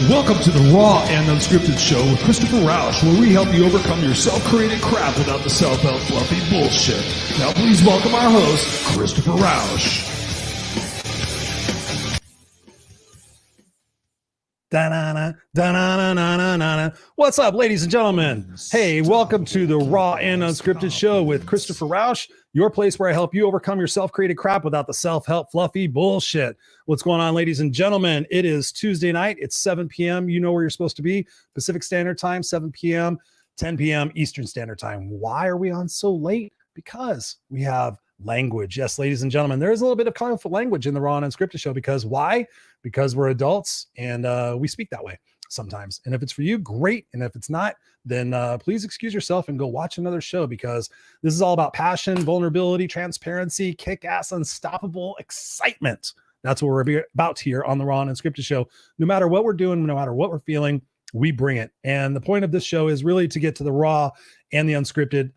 Welcome to the Raw and Unscripted show with Christopher Rausch, where we help you overcome your self-created crap without the self-help fluffy bullshit. Now please welcome our host, Christopher Rausch. Da-na-na, da-na-na-na-na-na. What's up, ladies and gentlemen? Hey, welcome to the Raw and Unscripted show with Christopher Rausch, your place where I help you overcome your self-created crap without the self-help fluffy bullshit. What's going on, ladies and gentlemen? It is Tuesday night. It's 7 p.m. You know where you're supposed to be. Pacific Standard Time, 7 p.m., 10 p.m. Eastern Standard Time. Why are we on so late? Because we have language. Yes, ladies and gentlemen, there is a little bit of colorful language in the Raw and Unscripted show. Because why? Because we're adults and we speak that way sometimes. And if it's for you, great. And if it's not, then please excuse yourself and go watch another show, because this is all about passion, vulnerability, transparency, kick-ass, unstoppable excitement. That's what we're about here on the Raw and Unscripted show. No matter what we're doing, no matter what we're feeling, we bring it. And the point of this show is really to get to the raw and the unscripted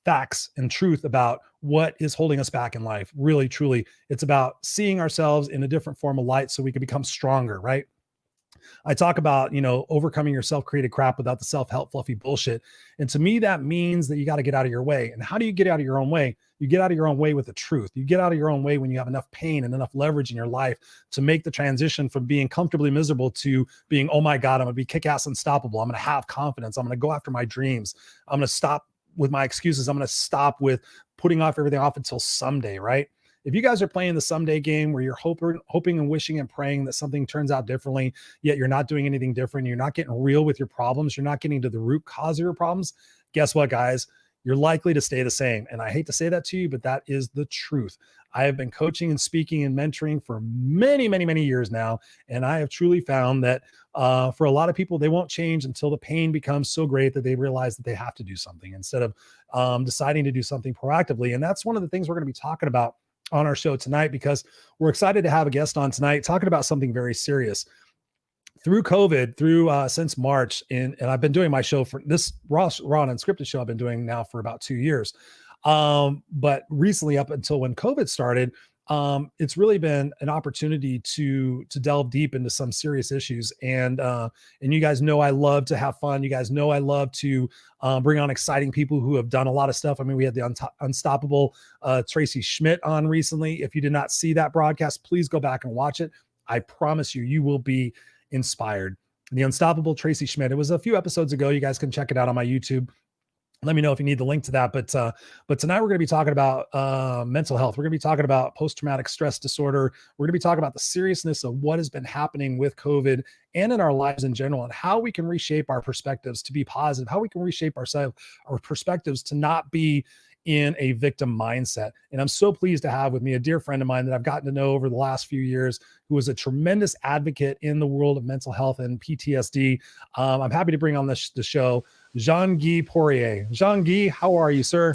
facts and truth about what is holding us back in life. Really, truly, it's about seeing ourselves in a different form of light so we can become stronger, right? I talk about, overcoming your self-created crap without the self-help fluffy bullshit. And to me, that means that you got to get out of your way. And how do you get out of your own way? You get out of your own way with the truth. You get out of your own way when you have enough pain and enough leverage in your life to make the transition from being comfortably miserable to being, oh my God, I'm going to be kick-ass unstoppable. I'm going to have confidence. I'm going to go after my dreams. I'm going to stop with my excuses. I'm going to stop with putting off everything off until someday, right? If you guys are playing the someday game where you're hoping and wishing and praying that something turns out differently, yet you're not doing anything different, you're not getting real with your problems, you're not getting to the root cause of your problems, guess what, guys? You're likely to stay the same. And I hate to say that to you, but that is the truth. I have been coaching and speaking and mentoring for many, many, many years now. And I have truly found that for a lot of people, they won't change until the pain becomes so great that they realize that they have to do something instead of deciding to do something proactively. And that's one of the things we're going to be talking about on our show tonight, because we're excited to have a guest on tonight talking about something very serious. Through COVID, since March, and I've been doing my show for this Raw and Unscripted show I've been doing now for about 2 years. But recently, up until when COVID started, it's really been an opportunity to delve deep into some serious issues. And you guys know I love to have fun. You guys know I love to bring on exciting people who have done a lot of stuff. I mean, we had the unstoppable Tracy Schmidt on recently. If you did not see that broadcast, please go back and watch it. I promise you, you will be inspired. The unstoppable Tracy Schmidt. It was a few episodes ago. You guys can check it out on my YouTube. Let me know if you need the link to that. But tonight we're going to be talking about mental health. We're going to be talking about post-traumatic stress disorder. We're going to be talking about the seriousness of what has been happening with COVID and in our lives in general, and how we can reshape our perspectives to be positive, how we can reshape our perspectives to not be in a victim mindset. And I'm so pleased to have with me a dear friend of mine that I've gotten to know over the last few years, who is a tremendous advocate in the world of mental health and PTSD. I'm happy to bring on the show Jean-Guy Poirer. Jean-Guy, how are you, sir?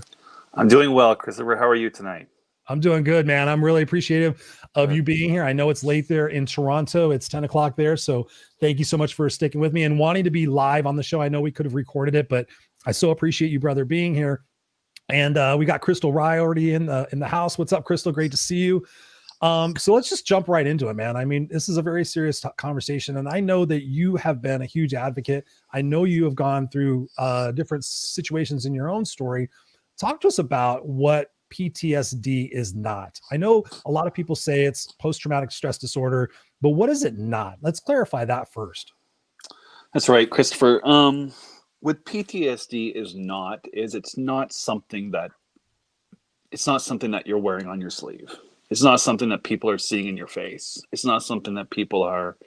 I'm doing well, Christopher. How are you tonight? I'm doing good, man. I'm really appreciative of you being here. I know it's late there in Toronto. It's 10 o'clock there. So thank you so much for sticking with me and wanting to be live on the show. I know we could have recorded it, but I so appreciate you, brother, being here. And we got Crystal Rye already in the house. What's up, Crystal? Great to see you. So let's just jump right into it, man. I mean, this is a very serious conversation, and I know that you have been a huge advocate. I know you have gone through different situations in your own story. Talk to us about what PTSD is not. I know a lot of people say it's post-traumatic stress disorder, but what is it not? Let's clarify that first. That's right, Christopher. What PTSD is not it's not something that you're wearing on your sleeve. It's not something that people are seeing in your face. It's not something that people are.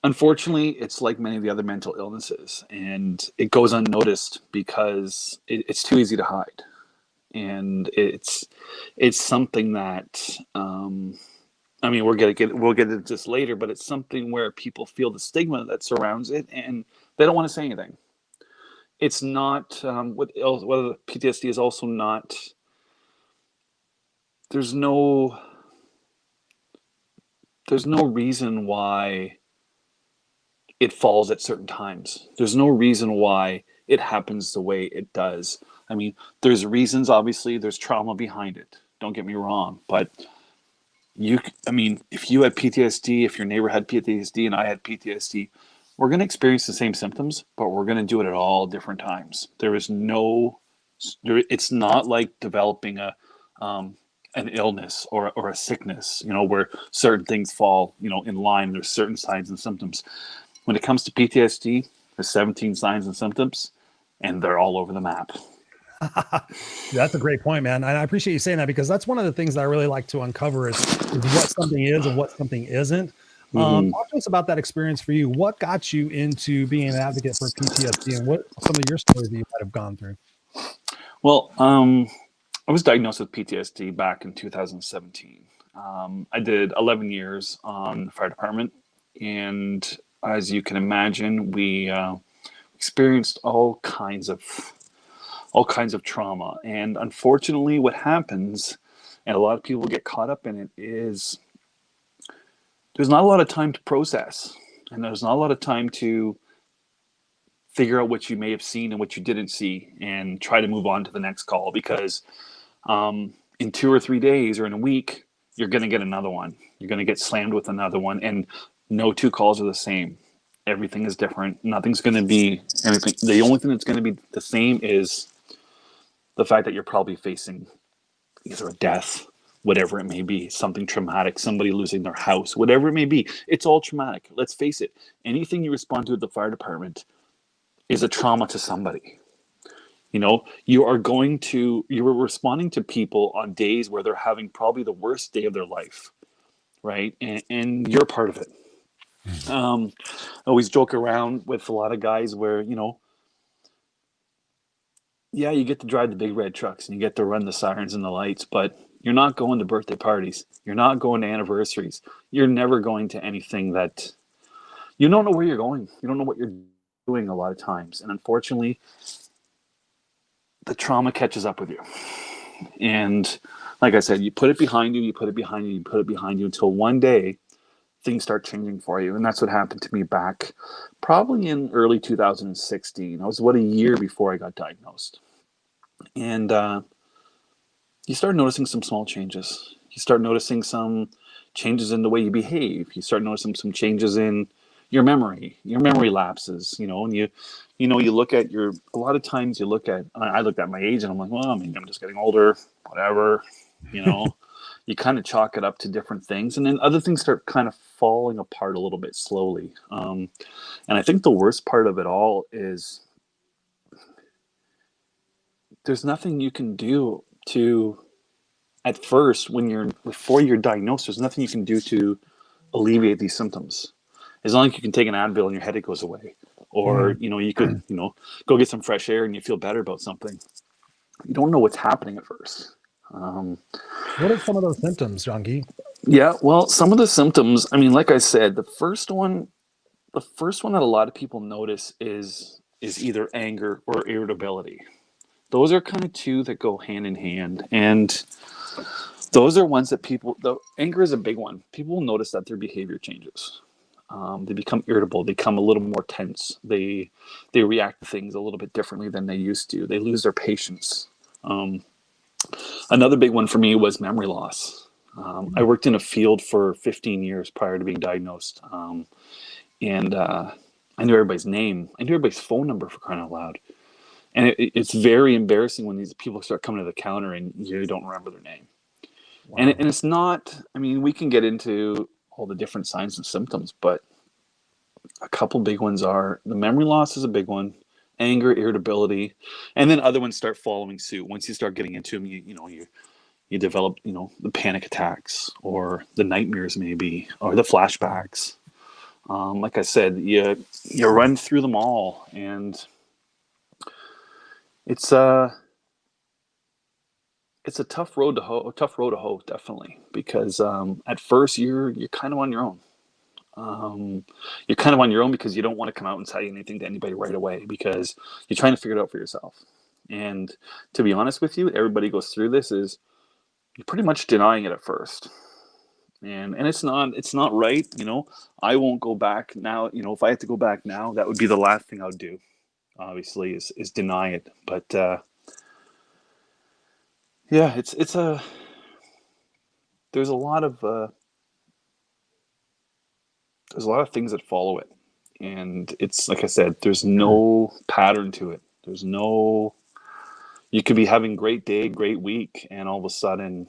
Unfortunately, it's like many of the other mental illnesses, and it goes unnoticed because it's too easy to hide. And it's something that I mean, we'll get into this later, but it's something where people feel the stigma that surrounds it, and they don't want to say anything. It's not whether PTSD is also not. There's no reason why it falls at certain times. There's no reason why it happens the way it does. I mean, there's reasons, obviously, there's trauma behind it. Don't get me wrong, but I mean, if you had PTSD, if your neighbor had PTSD and I had PTSD, we're going to experience the same symptoms, but we're going to do it at all different times. It's not like developing an illness or a sickness, where certain things fall, in line. There's certain signs and symptoms. When it comes to PTSD, there's 17 signs and symptoms, and they're all over the map. That's a great point, man. And I appreciate you saying that, because that's one of the things that I really like to uncover is what something is and what something isn't. Talk to us about that experience for you. What got you into being an advocate for PTSD, and what some of your stories that you might have gone through? Well, I was diagnosed with PTSD back in 2017. I did 11 years on the fire department, and as you can imagine, we experienced all kinds of trauma. And unfortunately, what happens, and a lot of people get caught up in it, is there's not a lot of time to process, and there's not a lot of time to figure out what you may have seen and what you didn't see, and try to move on to the next call, because in 2 or 3 days or in a week, you're going to get another one. You're going to get slammed with another one, and no 2 calls are the same. Everything is different. Nothing's going to be anything. The only thing that's going to be the same is the fact that you're probably facing either a death, whatever it may be, something traumatic, somebody losing their house, whatever it may be. It's all traumatic. Let's face it. Anything you respond to at the fire department is a trauma to somebody. You're responding to people on days where they're having probably the worst day of their life, right? And you're part of it. I always joke around with a lot of guys where, yeah, you get to drive the big red trucks and you get to run the sirens and the lights, but you're not going to birthday parties. You're not going to anniversaries. You're never going to anything that you don't know where you're going. You don't know what you're doing a lot of times. And unfortunately, the trauma catches up with you. And like I said, you put it behind you, you put it behind you, you put it behind you until one day things start changing for you. And that's what happened to me back probably in early 2016. I was a year before I got diagnosed. And you start noticing some small changes. You start noticing some changes in the way you behave. You start noticing some changes in your memory lapses, and you look at a lot of times you look at, I looked at my age and I'm like, well, I'm just getting older, whatever, you kind of chalk it up to different things. And then other things start kind of falling apart a little bit slowly. And I think the worst part of it all is there's nothing you can do to, at first, before you're diagnosed, there's nothing you can do to alleviate these symptoms. It's not like you can take an Advil and your headache goes away. Or, you could, go get some fresh air and you feel better about something. You don't know what's happening at first. What are some of those symptoms, Jean-Guy? Yeah, well, some of the symptoms, like I said, the first one that a lot of people notice is either anger or irritability. Those are kind of two that go hand in hand. And those are ones that anger is a big one. People will notice that their behavior changes. They become irritable. They become a little more tense. They react to things a little bit differently than they used to. They lose their patience. Another big one for me was memory loss. I worked in a field for 15 years prior to being diagnosed. And I knew everybody's name. I knew everybody's phone number, for crying out loud. And it's very embarrassing when these people start coming to the counter and you don't remember their name. Wow. And it's not, we can get into all the different signs and symptoms, but a couple big ones are the memory loss is a big one, anger, irritability, and then other ones start following suit. Once you start getting into them, you develop, the panic attacks or the nightmares maybe, or the flashbacks. Like I said, you run through them all, and it's a tough road to hoe, definitely, because at first you're kind of on your own. You're kind of on your own because you don't want to come out and say anything to anybody right away, because you're trying to figure it out for yourself. And to be honest with you, everybody goes through this, is you're pretty much denying it at first. And it's not right. I won't go back now. If I had to go back now, that would be the last thing I would do, obviously, is deny it. But yeah, it's there's a lot of things that follow it, and it's like I said, there's no pattern to it. There's no, you could be having great day, great week, and all of a sudden,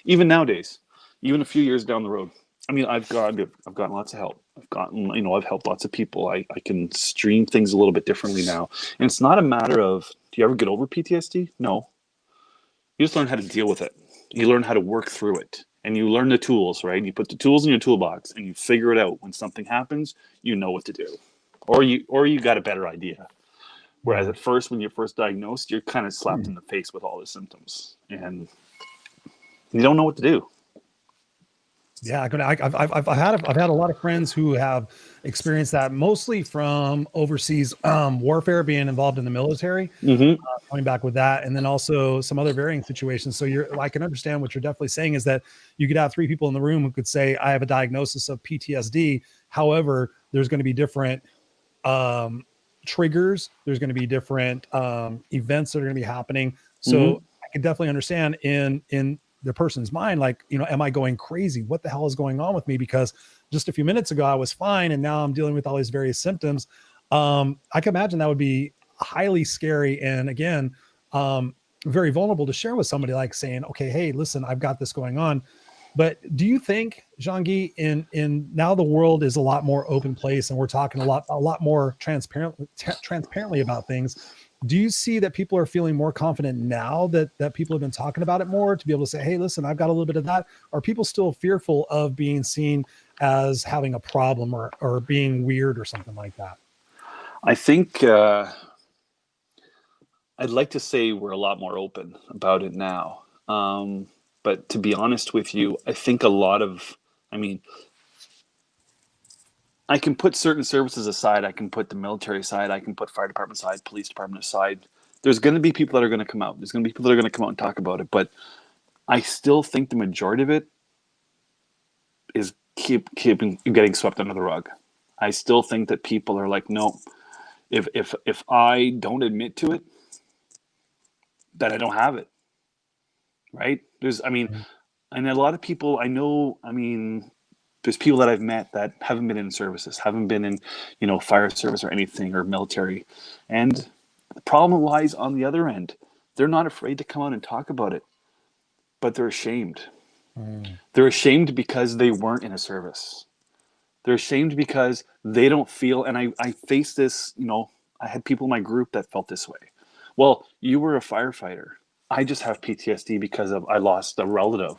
even nowadays, even a few years down the road, I mean, I've gotten lots of help. I've helped lots of people. I can stream things a little bit differently now, and it's not a matter of, do you ever get over PTSD? No, you just learn how to deal with it. You learn how to work through it, and you learn the tools, right? You put the tools in your toolbox, and you figure it out. When something happens, you know what to do, or you got a better idea. Whereas at first, when you're first diagnosed, you're kind of slapped in the face with all the symptoms, and you don't know what to do. Yeah, I've had a lot of friends who have experienced that, mostly from overseas warfare, being involved in the military, coming back with that, and then also some other varying situations. So I can understand what you're definitely saying, is that you could have 3 people in the room who could say, I have a diagnosis of PTSD. However, there's going to be different triggers. There's going to be different events that are going to be happening. So I can definitely understand in the person's mind, like, am I going crazy? What the hell is going on with me? Because just a few minutes ago I was fine, and now I'm dealing with all these various symptoms. I can imagine that would be highly scary, and again, very vulnerable to share with somebody, like saying, okay, hey, listen, I've got this going on. But do you think, Jean-Guy, in now the world is a lot more open place, and we're talking a lot more transparently about things, do you see that people are feeling more confident now that people have been talking about it more, to be able to say, hey, listen, I've got a little bit of that? Are people still fearful of being seen as having a problem or being weird or something like that? I think I'd like to say we're a lot more open about it now. But to be honest with you, I think I can put certain services aside. I can put the military aside. I can put fire department aside, police department aside. There's going to be people that are going to come out. There's going to be people that are going to come out and talk about it. But I still think the majority of it is getting swept under the rug. I still think that people are like, no, if I don't admit to it, that I don't have it, right? And a lot of people I know, there's people that I've met that haven't been in services, haven't been in, fire service or anything, or military. And the problem lies on the other end. They're not afraid to come out and talk about it, but they're ashamed. They're ashamed because they weren't in a service. They're ashamed because they don't feel, and I face this, I had people in my group that felt this way. Well, you were a firefighter. I just have PTSD because I lost a relative.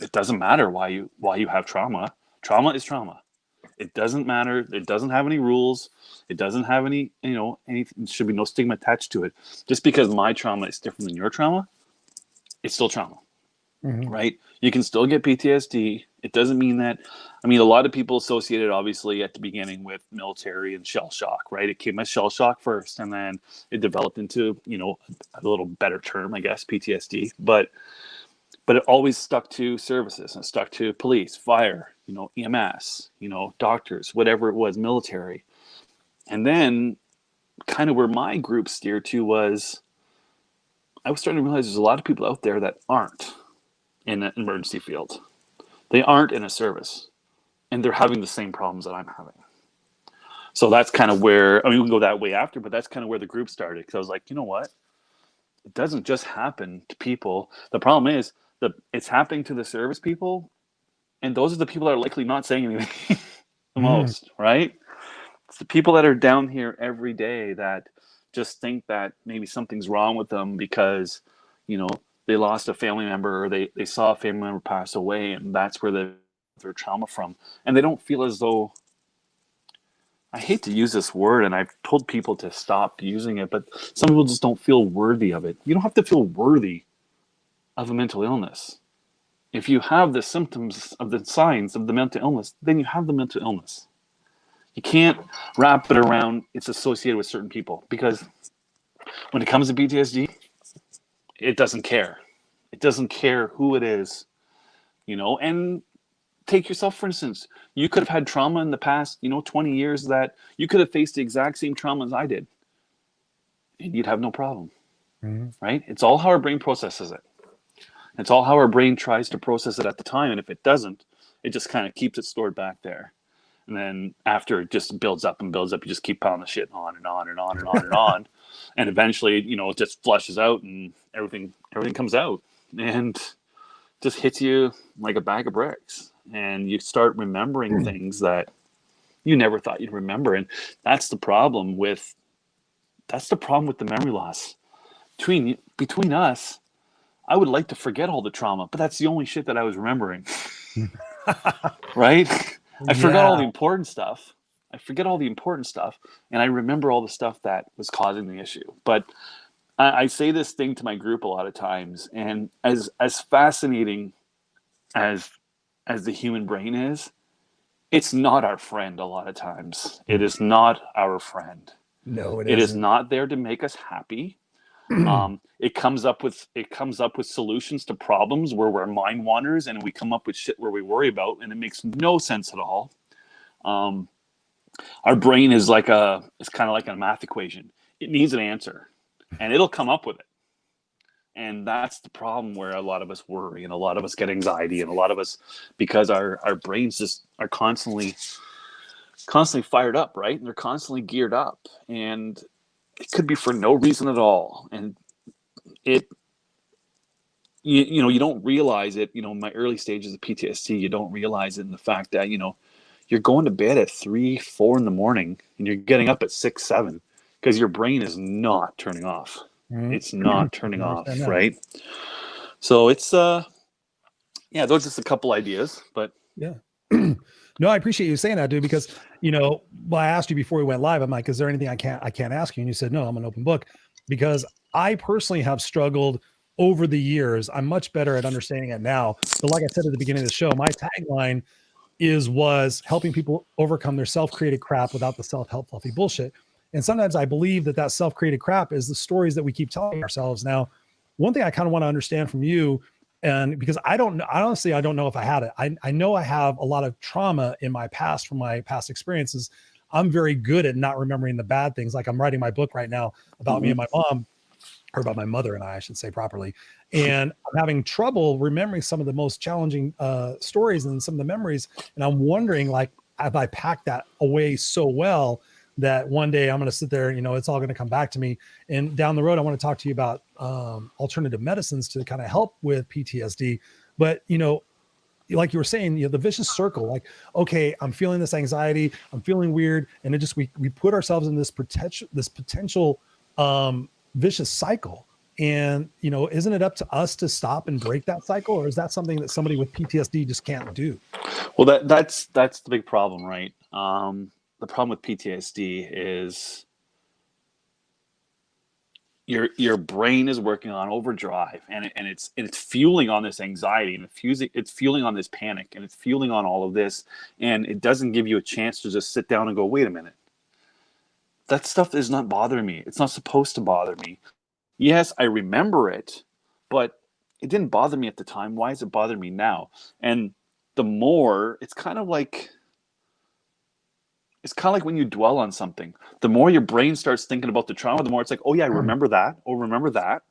It doesn't matter why you have trauma. Trauma is trauma. It doesn't matter. It doesn't have any rules. It doesn't have any, anything. Should be no stigma attached to it. Just because my trauma is different than your trauma, it's still trauma, right? You can still get PTSD. It doesn't mean that. A lot of people associate it, obviously, at the beginning with military and shell shock, right? It came as shell shock first, and then it developed into, a little better term, I guess, PTSD. But it always stuck to services, and stuck to police, fire, EMS, doctors, whatever it was, military. And then kind of where my group steered to was, I was starting to realize there's a lot of people out there that aren't in an emergency field. They aren't in a service, and they're having the same problems that I'm having. So that's kind of where, we can go that way after, but that's kind of where the group started. Because I was like, you know what? It doesn't just happen to people. The problem is that it's happening to the service people, and those are the people that are likely not saying anything the most, right? It's the people that are down here every day that just think that maybe something's wrong with them because, they lost a family member, or they saw a family member pass away, and that's where their trauma from. And they don't feel as though, I hate to use this word, and I've told people to stop using it, but some people just don't feel worthy of it. You don't have to feel worthy of a mental illness. If you have the symptoms of the signs of the mental illness, then you have the mental illness. You can't wrap it around it's associated with certain people, because when it comes to PTSD, it doesn't care. It doesn't care who it is, and take yourself, for instance. You could have had trauma in the past, 20 years, that you could have faced the exact same trauma as I did, and you'd have no problem, right? It's all how our brain processes it. It's all how our brain tries to process it at the time. And if it doesn't, it just kind of keeps it stored back there. And then after it just builds up and builds up, you just keep pounding the shit on and on and on and on and on. And eventually, it just flushes out and everything comes out and just hits you like a bag of bricks. And you start remembering things that you never thought you'd remember. And that's the problem with the memory loss. Between us, I would like to forget all the trauma, but that's the only shit that I was remembering. Right? I forgot all the important stuff. And I remember all the stuff that was causing the issue. But I say this thing to my group a lot of times, and as fascinating as the human brain is, it's not our friend a lot of times. It is not our friend. No, it is not there to make us happy. It comes up with solutions to problems where we're mind wanders and we come up with shit where we worry about, and it makes no sense at all. Our brain is kind of like a math equation. It needs an answer, and it'll come up with it. And that's the problem where a lot of us worry, and a lot of us get anxiety, and a lot of us, because our brains just are constantly fired up, right? And they're constantly geared up, and it could be for no reason at all. And you don't realize it, in my early stages of PTSD, you don't realize it in the fact that, you're going to bed at 3, 4 in the morning and you're getting up at 6, 7 because your brain is not turning off. Mm-hmm. It's not turning off, right? So it's, those are just a couple ideas, but yeah. No, I appreciate you saying that, dude, because, I asked you before we went live, I'm like, is there anything I can't ask you? And you said, no, I'm an open book, because I personally have struggled over the years. I'm much better at understanding it now. But like I said at the beginning of the show, my tagline was helping people overcome their self-created crap without the self-help fluffy bullshit. And sometimes I believe that self-created crap is the stories that we keep telling ourselves. Now, one thing I kind of want to understand from you, and because I don't know if I had it. I know I have a lot of trauma in my past from my past experiences. I'm very good at not remembering the bad things. Like I'm writing my book right now about me and my mom, or about my mother and I should say properly. And I'm having trouble remembering some of the most challenging stories and some of the memories. And I'm wondering, like, have I packed that away so well that one day I'm going to sit there, it's all going to come back to me. And down the road, I want to talk to you about alternative medicines to kind of help with PTSD. But, like you were saying, the vicious circle, like, okay, I'm feeling this anxiety, I'm feeling weird. And it just, we put ourselves in this potential vicious cycle. And, isn't it up to us to stop and break that cycle? Or is that something that somebody with PTSD just can't do? Well, that's the big problem, right? The problem with PTSD is your brain is working on overdrive, and it's fueling on this anxiety, and it's fueling on this panic, and it's fueling on all of this, and it doesn't give you a chance to just sit down and go, wait a minute, that stuff is not bothering me. It's not supposed to bother me. Yes, I remember it, but it didn't bother me at the time. Why is it bothering me now? And the more, it's kind of like when you dwell on something. The more your brain starts thinking about the trauma, the more it's like, oh yeah, I remember that. Oh, remember that.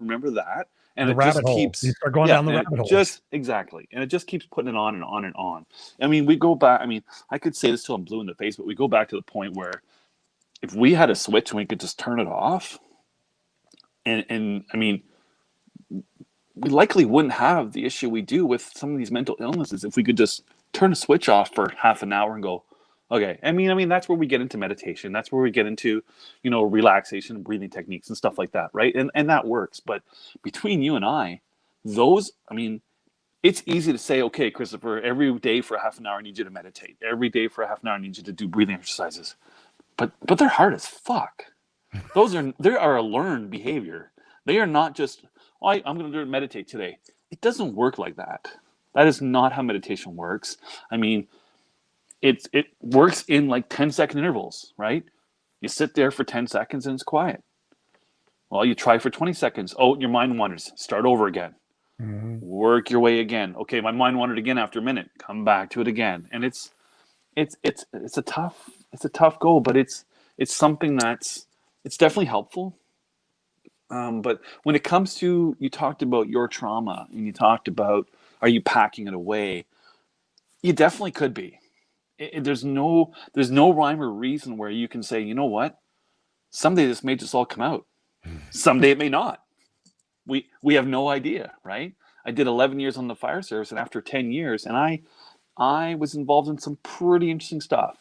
And the it just keeps, you start going down the rabbit hole. Just exactly. And it just keeps putting it on and on and on. I mean, we go back, I could say this till I'm blue in the face, but we go back to the point where if we had a switch and we could just turn it off, and we likely wouldn't have the issue we do with some of these mental illnesses if we could just turn a switch off for half an hour and go, okay. That's where we get into meditation. That's where we get into, relaxation and breathing techniques and stuff like that, right? And that works. But between you and I, it's easy to say, okay, Christopher, every day for a half an hour, I need you to meditate. Every day for a half an hour, I need you to do breathing exercises. But they're hard as fuck. They are a learned behavior. They are not just, I'm going to meditate today. It doesn't work like that. That is not how meditation works. It works in like 10-second intervals, right? You sit there for 10 seconds and it's quiet. Well, you try for 20 seconds. Oh, your mind wanders. Start over again. Mm-hmm. Work your way again. Okay, my mind wandered again after a minute. Come back to it again. And it's a tough goal, but it's something it's definitely helpful. But when it comes to, you talked about your trauma and you talked about, are you packing it away? You definitely could be. There's no rhyme or reason where you can say, you know what? Someday this may just all come out. Someday it may not. We have no idea, right? I did 11 years on the fire service, and after 10 years, and I was involved in some pretty interesting stuff.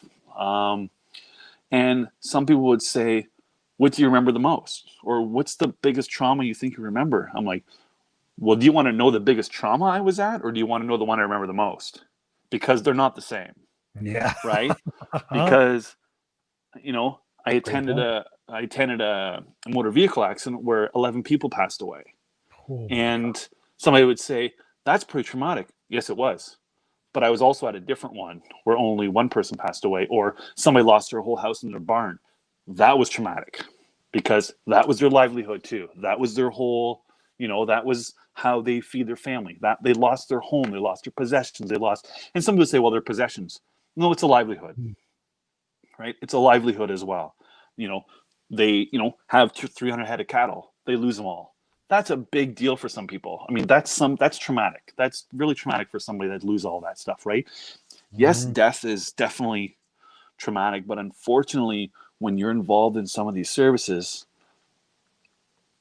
And some people would say, what do you remember the most? Or what's the biggest trauma you think you remember? I'm like, well, do you want to know the biggest trauma I was at, or do you want to know the one I remember the most? Because they're not the same, Yeah. right? Because, I Great attended point. a motor vehicle accident where 11 people passed away. Oh my God. And somebody would say, that's pretty traumatic. Yes, it was. But I was also at a different one where only one person passed away, or somebody lost their whole house in their barn. That was traumatic because that was their livelihood too. That was their whole, that was how they feed their family. That they lost their home, they lost their possessions, and some would say, well, their possessions. No, it's a livelihood, right? It's a livelihood as well. They, have 300 head of cattle. They lose them all. That's a big deal for some people. I mean, that's traumatic. That's really traumatic for somebody that lose all that stuff, right? Yes, death is definitely traumatic, but unfortunately, when you're involved in some of these services,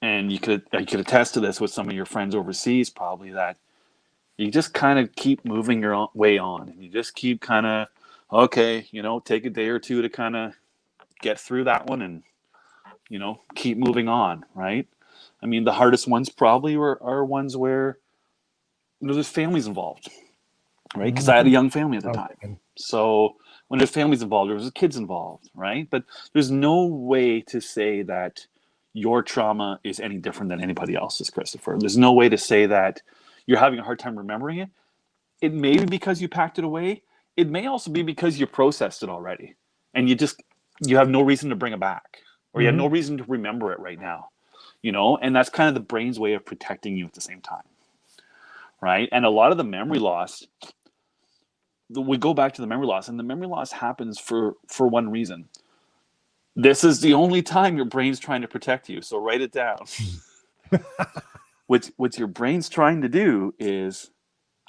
and you could attest to this with some of your friends overseas, probably, that you just kind of keep moving your way on, and you just keep kind of, okay, take a day or two to kind of get through that one, and keep moving on, right? I mean, the hardest ones probably are ones where there's families involved, right? Because I had a young family at the time. Okay. So when there's families involved, there's kids involved, right? But there's no way to say that your trauma is any different than anybody else's, Christopher. There's no way to say that you're having a hard time remembering it. It may be because you packed it away. It may also be because you processed it already, and you have no reason to bring it back, or you have no reason to remember it right now, and that's kind of the brain's way of protecting you at the same time, right? And a lot of the memory loss, we go back to the memory loss, and the memory loss happens for one reason. This is the only time your brain's trying to protect you, so write it down. What your brain's trying to do is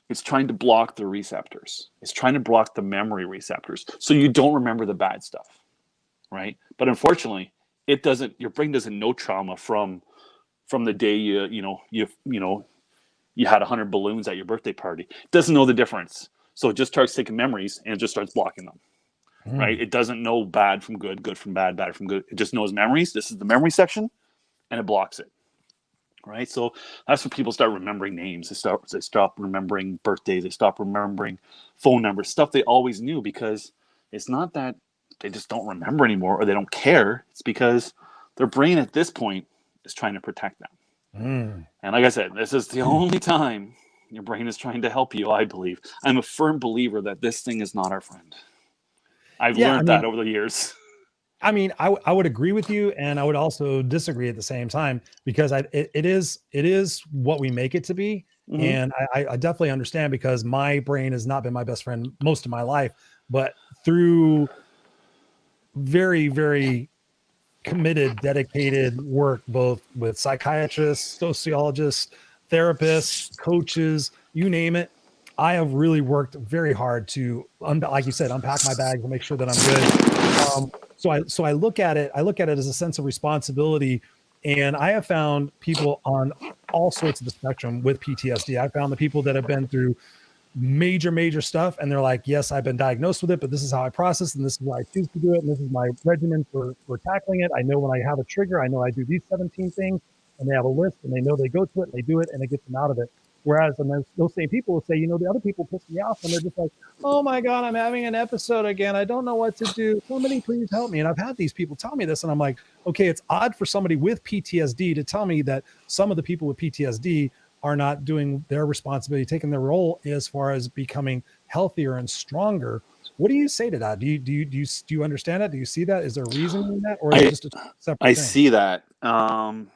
it's trying to block the receptors. It's trying to block the memory receptors, so you don't remember the bad stuff, right? But unfortunately, it doesn't. Your brain doesn't know trauma from the day you had 100 balloons at your birthday party. It doesn't know the difference, so it just starts taking memories and it just starts blocking them, right? It doesn't know bad from good, good from bad, bad from good. It just knows memories. This is the memory section, and it blocks it, right? So that's when people start remembering names. They stop remembering birthdays. They stop remembering phone numbers, stuff they always knew, because it's not that they just don't remember anymore or they don't care. It's because their brain at this point is trying to protect them. And like I said, this is the only time your brain is trying to help you, I believe. I'm a firm believer that this thing is not our friend. I've learned that over the years. I mean, I would agree with you, and I would also disagree at the same time, because it is what we make it to be. And I definitely understand, because my brain has not been my best friend most of my life, but through very, very committed, dedicated work, both with psychiatrists, sociologists, therapists, coaches, you name it, I have really worked very hard to, like you said, unpack my bags and make sure that I'm good. So I look at it as a sense of responsibility. And I have found people on all sorts of the spectrum with PTSD. I found the people that have been through major stuff, and they're like, yes, I've been diagnosed with it, but this is how I process, and this is why I choose to do it, and this is my regimen for tackling it. I know when I have a trigger, I know I do these 17 things, and they have a list, and they know they go to it, and they do it, and it gets them out of it. Whereas, and those same people will say, the other people piss me off, and they're just like, oh my God, I'm having an episode again. I don't know what to do. Somebody please help me. And I've had these people tell me this, and I'm like, okay, it's odd for somebody with PTSD to tell me that some of the people with PTSD are not doing their responsibility, taking their role as far as becoming healthier and stronger. What do you say to that? Do you understand that? Do you see that? Is there a reason in that, or is it just a separate I thing? see that. And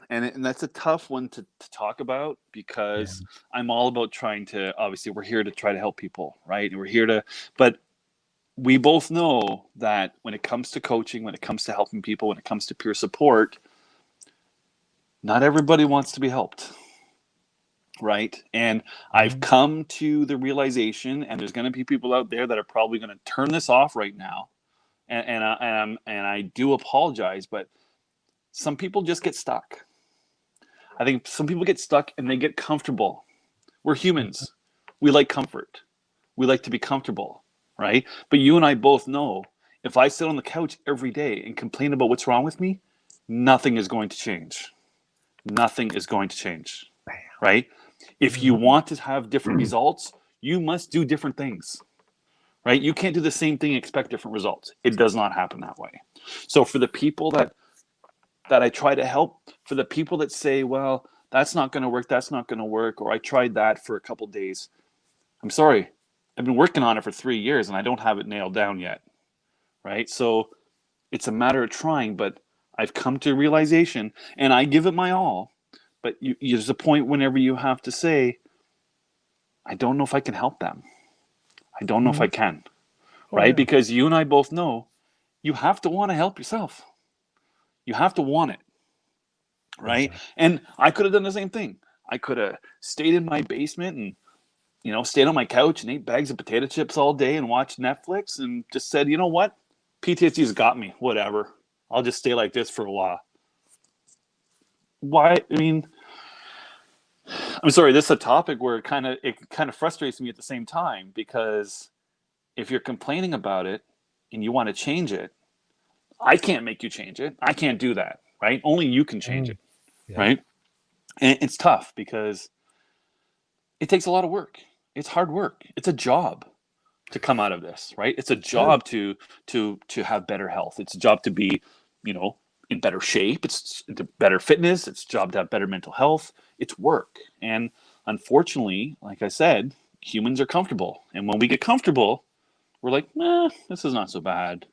that's a tough one to talk about, because I'm all about trying to, obviously we're here to try to help people, right? And we're here to, but we both know that when it comes to coaching, when it comes to helping people, when it comes to peer support, not everybody wants to be helped. Right. And I've come to the realization, and there's going to be people out there that are probably going to turn this off right now. And I do apologize, but some people just get stuck. I think some people get stuck and they get comfortable. We're humans. We like comfort. We like to be comfortable, right? But you and I both know if I sit on the couch every day and complain about what's wrong with me, nothing is going to change. Nothing is going to change, right? If you want to have different results, you must do different things, right? You can't do the same thing and expect different results. It does not happen that way. So for the people that I try to help, for the people that say, well, that's not going to work, that's not going to work, or I tried that for a couple of days. I'm sorry. I've been working on it for 3 years and I don't have it nailed down yet, right? So it's a matter of trying, but I've come to a realization and I give it my all. But there's a point whenever you have to say, I don't know if I can help them. I don't know if I can, right? Yeah. Because you and I both know you have to want to help yourself. You have to want it, right? Exactly. And I could have done the same thing. I could have stayed in my basement and, stayed on my couch and ate bags of potato chips all day and watched Netflix and just said, you know what? PTSD's got me, whatever. I'll just stay like this for a while. Why? I mean, I'm sorry, this is a topic where it kind of frustrates me at the same time, because if you're complaining about it and you want to change it, I can't make you change it. I can't do that, right? Only you can change it, right? And it's tough because it takes a lot of work. It's hard work. It's a job to come out of this, right? It's a job to have better health. It's a job to be, in better shape. It's better fitness. It's a job to have better mental health. It's work. And unfortunately, like I said, humans are comfortable. And when we get comfortable, we're like, this is not so bad.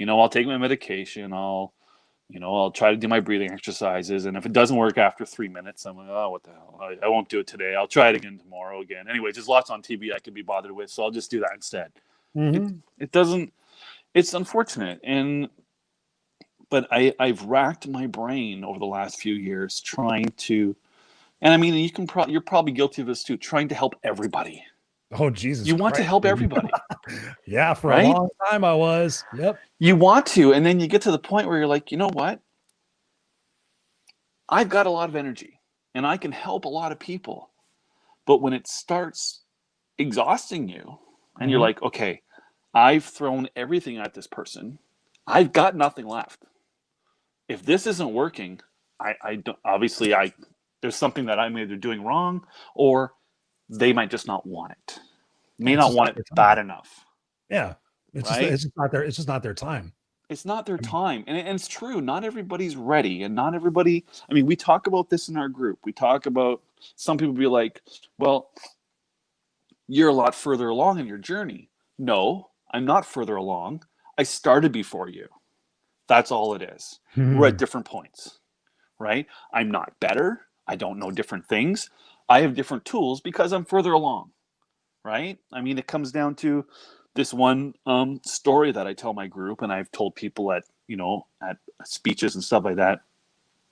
I'll take my medication. I'll try to do my breathing exercises. And if it doesn't work after 3 minutes, I'm like, oh, what the hell? I won't do it today. I'll try it again tomorrow again. Anyways, there's lots on TV I could be bothered with, so I'll just do that instead. It doesn't, it's unfortunate. But I've racked my brain over the last few years trying to, and I mean, you're probably guilty of this too, trying to help everybody. Oh, Jesus. You want to help everybody. Yeah, for a long time I was. Yep. You want to, and then you get to the point where you're like, you know what? I've got a lot of energy and I can help a lot of people. But when it starts exhausting you and you're like, okay, I've thrown everything at this person. I've got nothing left. If this isn't working, I don't, obviously there's something that I'm either doing wrong or they might just not want it. May not want it bad enough. Yeah. It's just not their time. It's not their time. And it's true. Not everybody's ready. And not everybody, I mean, we talk about this in our group. We talk about, some people be like, well, you're a lot further along in your journey. No, I'm not further along. I started before you. That's all it is. We're at different points, right? I'm not better. I don't know different things. I have different tools because I'm further along, right? I mean, it comes down to this one story that I tell my group, and I've told people at speeches and stuff like that,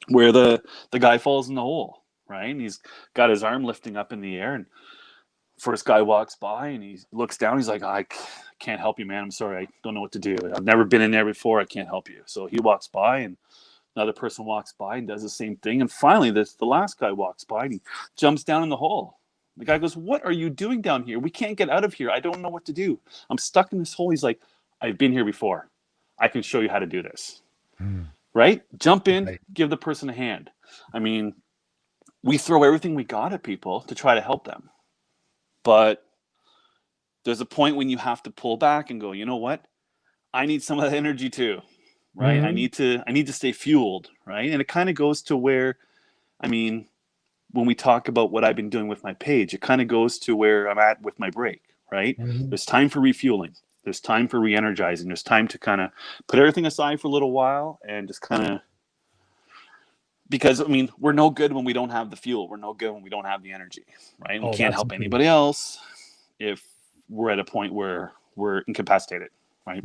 where the guy falls in the hole, right? And he's got his arm lifting up in the air, and first guy walks by and he looks down. He's like, I can't help you, man. I'm sorry. I don't know what to do. I've never been in there before. I can't help you. So he walks by and another person walks by and does the same thing. And finally, the last guy walks by and he jumps down in the hole. The guy goes, what are you doing down here? We can't get out of here. I don't know what to do. I'm stuck in this hole. He's like, I've been here before. I can show you how to do this. Right? Jump in, give the person a hand. I mean, we throw everything we got at people to try to help them. But there's a point when you have to pull back and go, you know what? I need some of that energy too, right? I need to stay fueled, right? And it kind of goes to where, I mean, when we talk about what I've been doing with my page, it kind of goes to where I'm at with my break, right? There's time for refueling. There's time for re-energizing. There's time to kind of put everything aside for a little while and just kind of, because, I mean, we're no good when we don't have the fuel. We're no good when we don't have the energy, right? We can't help anybody else if we're at a point where we're incapacitated, right?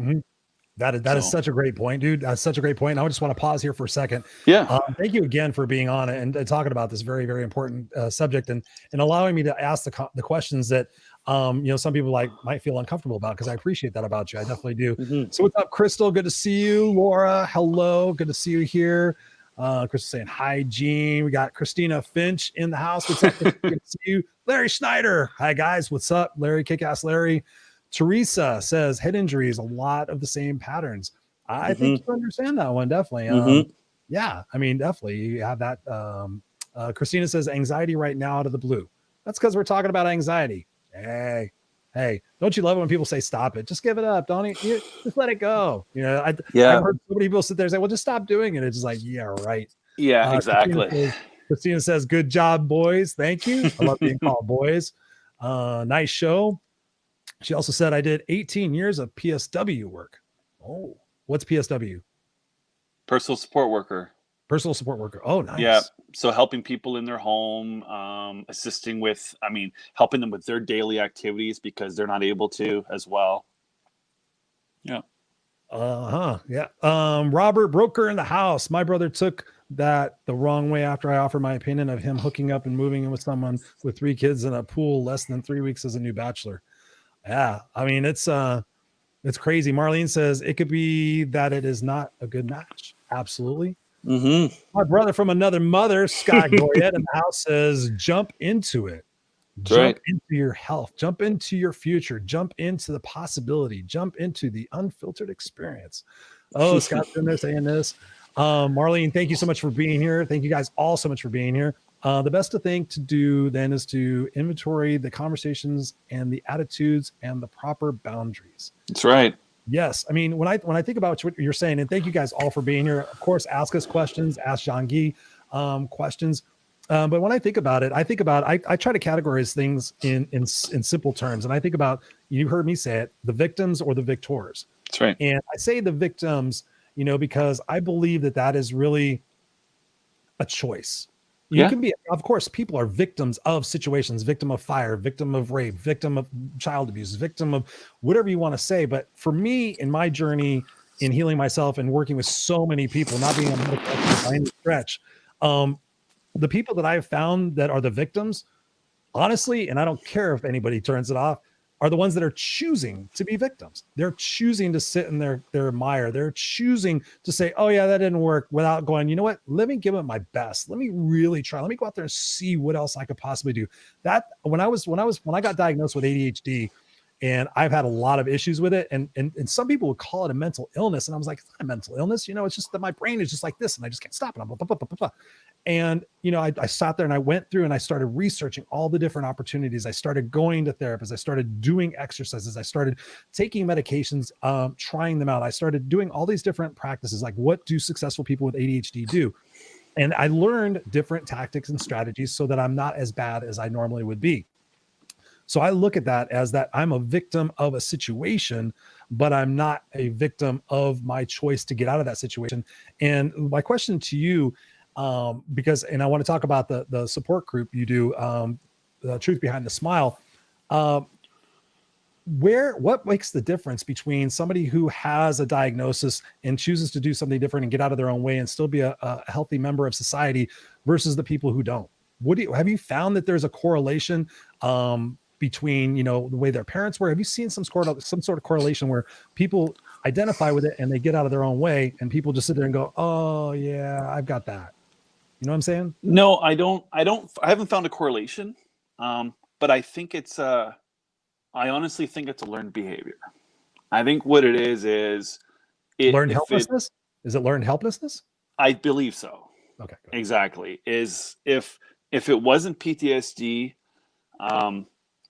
That is such a great point, dude. That's such a great point. I just want to pause here for a second. Yeah. Thank you again for being on and talking about this very, very important subject and allowing me to ask the questions that some people might feel uncomfortable about, because I appreciate that about you. I definitely do. Mm-hmm. So what's up, Crystal? Good to see you. Laura, hello. Good to see you here. Crystal saying hi, Gene. We got Christina Finch in the house. What's up? Good to see you. Larry Schneider. Hi, guys. What's up? Larry, Kickass Larry. Teresa says head injuries, a lot of the same patterns. I think you understand that one, definitely. Yeah, I mean, definitely you have that. Christina says anxiety right now out of the blue. That's because we're talking about anxiety. Hey, don't you love it when people say stop it? Just give it up. Just let it go. I've heard so many people sit there and say, well, just stop doing it. It's just like, yeah, right. Yeah, exactly. Christina says, good job, boys. Thank you. I love being called boys. Nice show. She also said, I did 18 years of PSW work. Oh, what's PSW? Personal support worker. Personal support worker. Oh, nice. Yeah. So helping people in their home, assisting with, helping them with their daily activities because they're not able to as well. Yeah. Yeah. Robert Broker in the house. My brother took that the wrong way after I offered my opinion of him hooking up and moving in with someone with 3 kids in a pool less than 3 weeks as a new bachelor. Yeah. I mean, it's crazy. Marlene says it could be that it is not a good match. Absolutely. My brother from another mother, Scott Goyette in the house, says jump into it. Jump into your health, jump into your future, jump into the possibility, jump into the unfiltered experience. Oh, Scott's in there saying this. Marlene, thank you so much for being here. Thank you guys all so much for being here. The best thing to do then is to inventory the conversations and the attitudes and the proper boundaries. That's right. Yes. I mean, when I think about what you're saying, and thank you guys all for being here, of course, ask us questions, ask Jean-Guy questions. But when I think about it, I try to categorize things in simple terms. And I think about, you heard me say it, the victims or the victors. That's right. And I say the victims, because I believe that is really a choice. You can be, of course, people are victims of situations, victim of fire, victim of rape, victim of child abuse, victim of whatever you want to say. But for me, in my journey in healing myself and working with so many people, not being a by any stretch, the people that I've found that are the victims, honestly, and I don't care if anybody turns it off, are the ones that are choosing to be victims. They're choosing to sit in their mire. They're choosing to say, oh yeah, that didn't work, without going, you know what? Let me give it my best. Let me really try. Let me go out there and see what else I could possibly do. That when I got diagnosed with ADHD, and I've had a lot of issues with it. And some people would call it a mental illness. And I was like, it's not a mental illness. It's just that my brain is just like this and I just can't stop it. Blah, blah, blah, blah, blah. And, I sat there and I went through and I started researching all the different opportunities. I started going to therapists. I started doing exercises. I started taking medications, trying them out. I started doing all these different practices. Like, what do successful people with ADHD do? And I learned different tactics and strategies so that I'm not as bad as I normally would be. So I look at that as that I'm a victim of a situation, but I'm not a victim of my choice to get out of that situation. And my question to you, because I want to talk about the support group you do, the Truth Behind the Smile. What makes the difference between somebody who has a diagnosis and chooses to do something different and get out of their own way and still be a healthy member of society versus the people who don't? Have you found that there's a correlation between the way their parents were? Have you seen some sort of correlation where people identify with it and they get out of their own way, and people just sit there and go, oh yeah, I've got that? You know what I'm saying? No, I don't. I haven't found a correlation, but I think I honestly think it's a learned behavior. I think what it is learned helplessness. Is it learned helplessness? I believe so. Okay, good. Exactly. Is if it wasn't PTSD,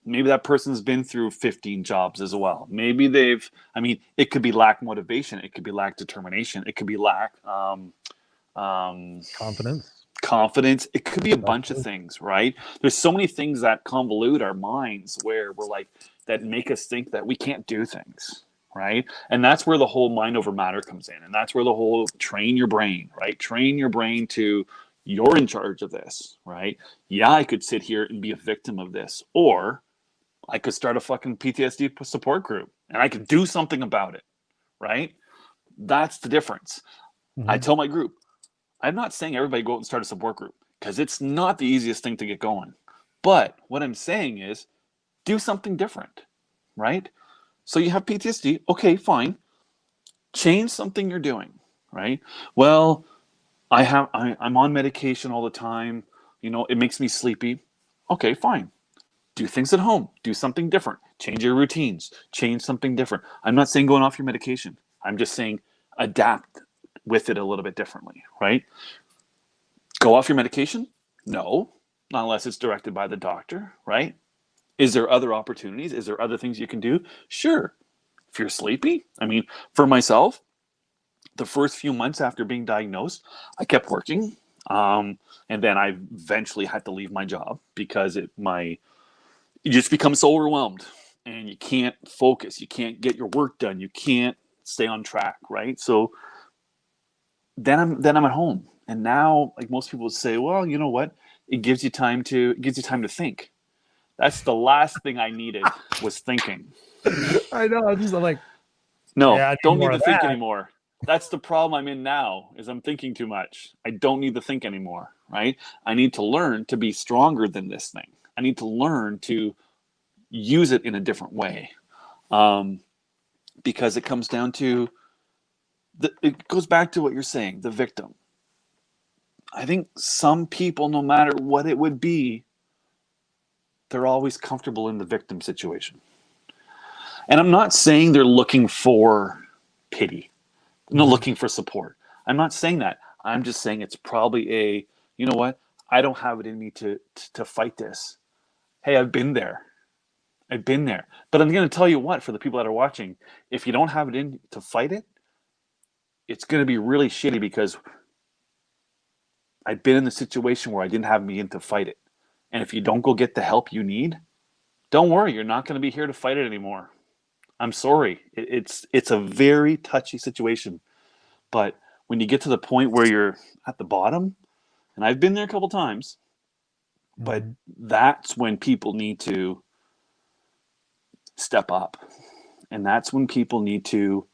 maybe that person's been through 15 jobs as well. Maybe it could be lack motivation. It could be lack determination. It could be lack confidence. It could be a bunch of things, right? There's so many things that convolute our minds where we're like, that make us think that we can't do things, right? And that's where the whole mind over matter comes in. And that's where the whole train your brain, right? Train your brain to, you're in charge of this, right? Yeah, I could sit here and be a victim of this, or I could start a fucking PTSD support group and I could do something about it, right? That's the difference. Mm-hmm. I tell my group, I'm not saying everybody go out and start a support group, because it's not the easiest thing to get going. But what I'm saying is do something different, right? So you have PTSD. Okay, fine. Change something you're doing, right? Well, I'm on medication all the time. You know, it makes me sleepy. Okay, fine. Do things at home. Do something different. Change your routines. Change something different. I'm not saying going off your medication. I'm just saying adapt with it a little bit differently, right? Go off your medication? No, not unless it's directed by the doctor, right? Is there other opportunities? Is there other things you can do? Sure. If you're sleepy, I mean, for myself, the first few months after being diagnosed, I kept working. And then I eventually had to leave my job because you just become so overwhelmed and you can't focus. You can't get your work done. You can't stay on track, right? So then I'm at home. And now, like most people would say, well, you know what? It gives you time to think. That's the last thing I needed was thinking. I know. I'm like, no, yeah, don't need to think anymore. That's the problem I'm in now, is I'm thinking too much. I don't need to think anymore, right? I need to learn to be stronger than this thing. I need to learn to use it in a different way. Because it comes down to, it goes back to what you're saying, the victim. I think some people, no matter what it would be, they're always comfortable in the victim situation. And I'm not saying they're looking for pity. I'm not looking for support. I'm not saying that. I'm just saying it's probably you know what? I don't have it in me to fight this. Hey, I've been there. But I'm going to tell you what, for the people that are watching, if you don't have it in to fight it, it's going to be really shitty, because I've been in the situation where I didn't have me in to fight it. And if you don't go get the help you need, don't worry, you're not going to be here to fight it anymore. I'm sorry. It's a very touchy situation. But when you get to the point where you're at the bottom, and I've been there a couple times, but that's when people need to step up. And that's when people need to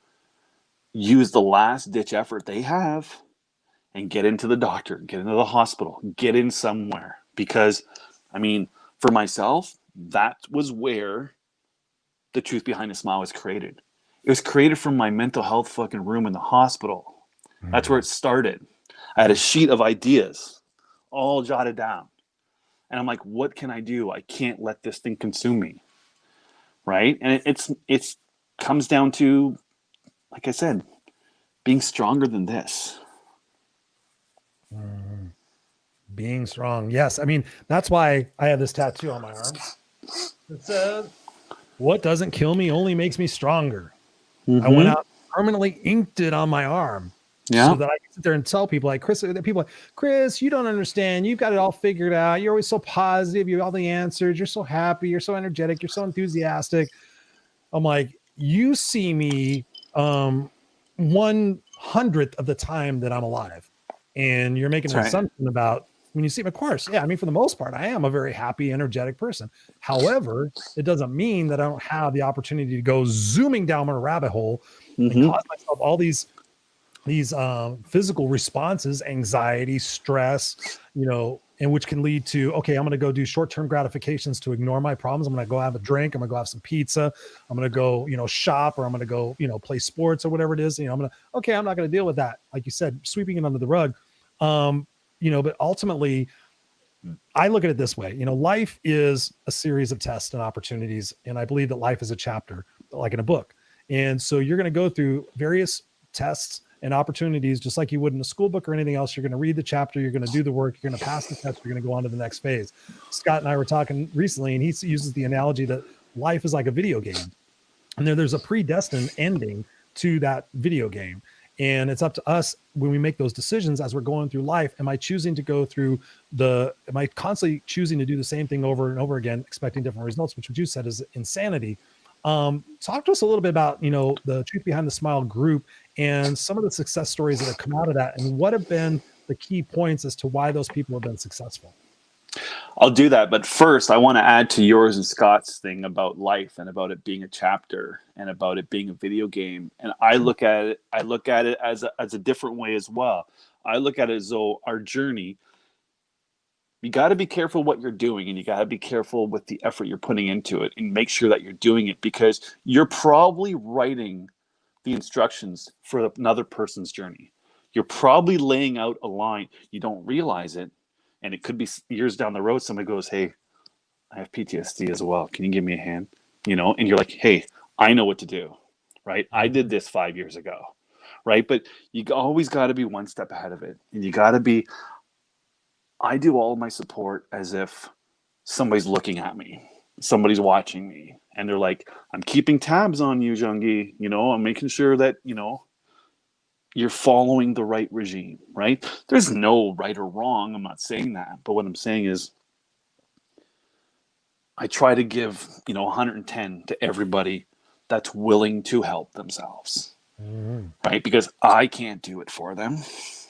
use the last ditch effort they have and get into the doctor, get into the hospital, get in somewhere. Because, I mean, for myself, that was where the truth behind a smile was created. It was created from my mental health fucking room in the hospital. That's where it started. I had a sheet of ideas all jotted down. And I'm like, what can I do? I can't let this thing consume me. Right? And it's comes down to, like I said, being stronger than this. Being strong. Yes. I mean, that's why I have this tattoo on my arm. It says, what doesn't kill me only makes me stronger. I went out and permanently inked it on my arm. Yeah. So that I can sit there and tell people like Chris, you don't understand. You've got it all figured out. You're always so positive. You have all the answers. You're so happy. You're so energetic. You're so enthusiastic. I'm like, you see me 1/100th of the time that I'm alive. And you're making an assumption about when you see me. Of course, yeah. I mean, for the most part, I am a very happy, energetic person. However, it doesn't mean that I don't have the opportunity to go zooming down a rabbit hole and cause myself all these physical responses, anxiety, stress, and which can lead to, okay, I'm going to go do short-term gratifications to ignore my problems. I'm going to go have a drink. I'm going to go have some pizza. I'm going to go, shop, or I'm going to go, play sports or whatever it is. I'm not going to deal with that. Like you said, sweeping it under the rug. But ultimately I look at it this way, life is a series of tests and opportunities. And I believe that life is a chapter, like in a book. And so you're going to go through various tests and opportunities, just like you would in a school book or anything else. You're going to read the chapter, you're going to do the work, you're going to pass the test, you're going to go on to the next phase. Scott and I were talking recently, and he uses the analogy that life is like a video game, and there's a predestined ending to that video game. And it's up to us when we make those decisions as we're going through life. Am I choosing to go through am I constantly choosing to do the same thing over and over again, expecting different results, which you said is insanity. Talk to us a little bit about, the Truth Behind the Smile group and some of the success stories that have come out of that, and what have been the key points as to why those people have been successful. I'll do that, but first I want to add to yours and Scott's thing about life and about it being a chapter and about it being a video game. And I look at it as a different way as well. I look at it as though our journey, you got to be careful what you're doing, and you got to be careful with the effort you're putting into it, and make sure that you're doing it, because you're probably writing the instructions for another person's journey. You're probably laying out a line. You don't realize it. And it could be years down the road, somebody goes, hey, I have PTSD as well. Can you give me a hand? You know, and you're like, hey, I know what to do, right? I did this 5 years ago, right? But you always got to be one step ahead of it. And you got to be, I do all of my support as if somebody's looking at me, somebody's watching me. And they're like, I'm keeping tabs on you, Jean-Guy. You know, I'm making sure that, you know, you're following the right regime, right? There's no right or wrong. I'm not saying that. But what I'm saying is I try to give, 110 to everybody that's willing to help themselves, right? Because I can't do it for them.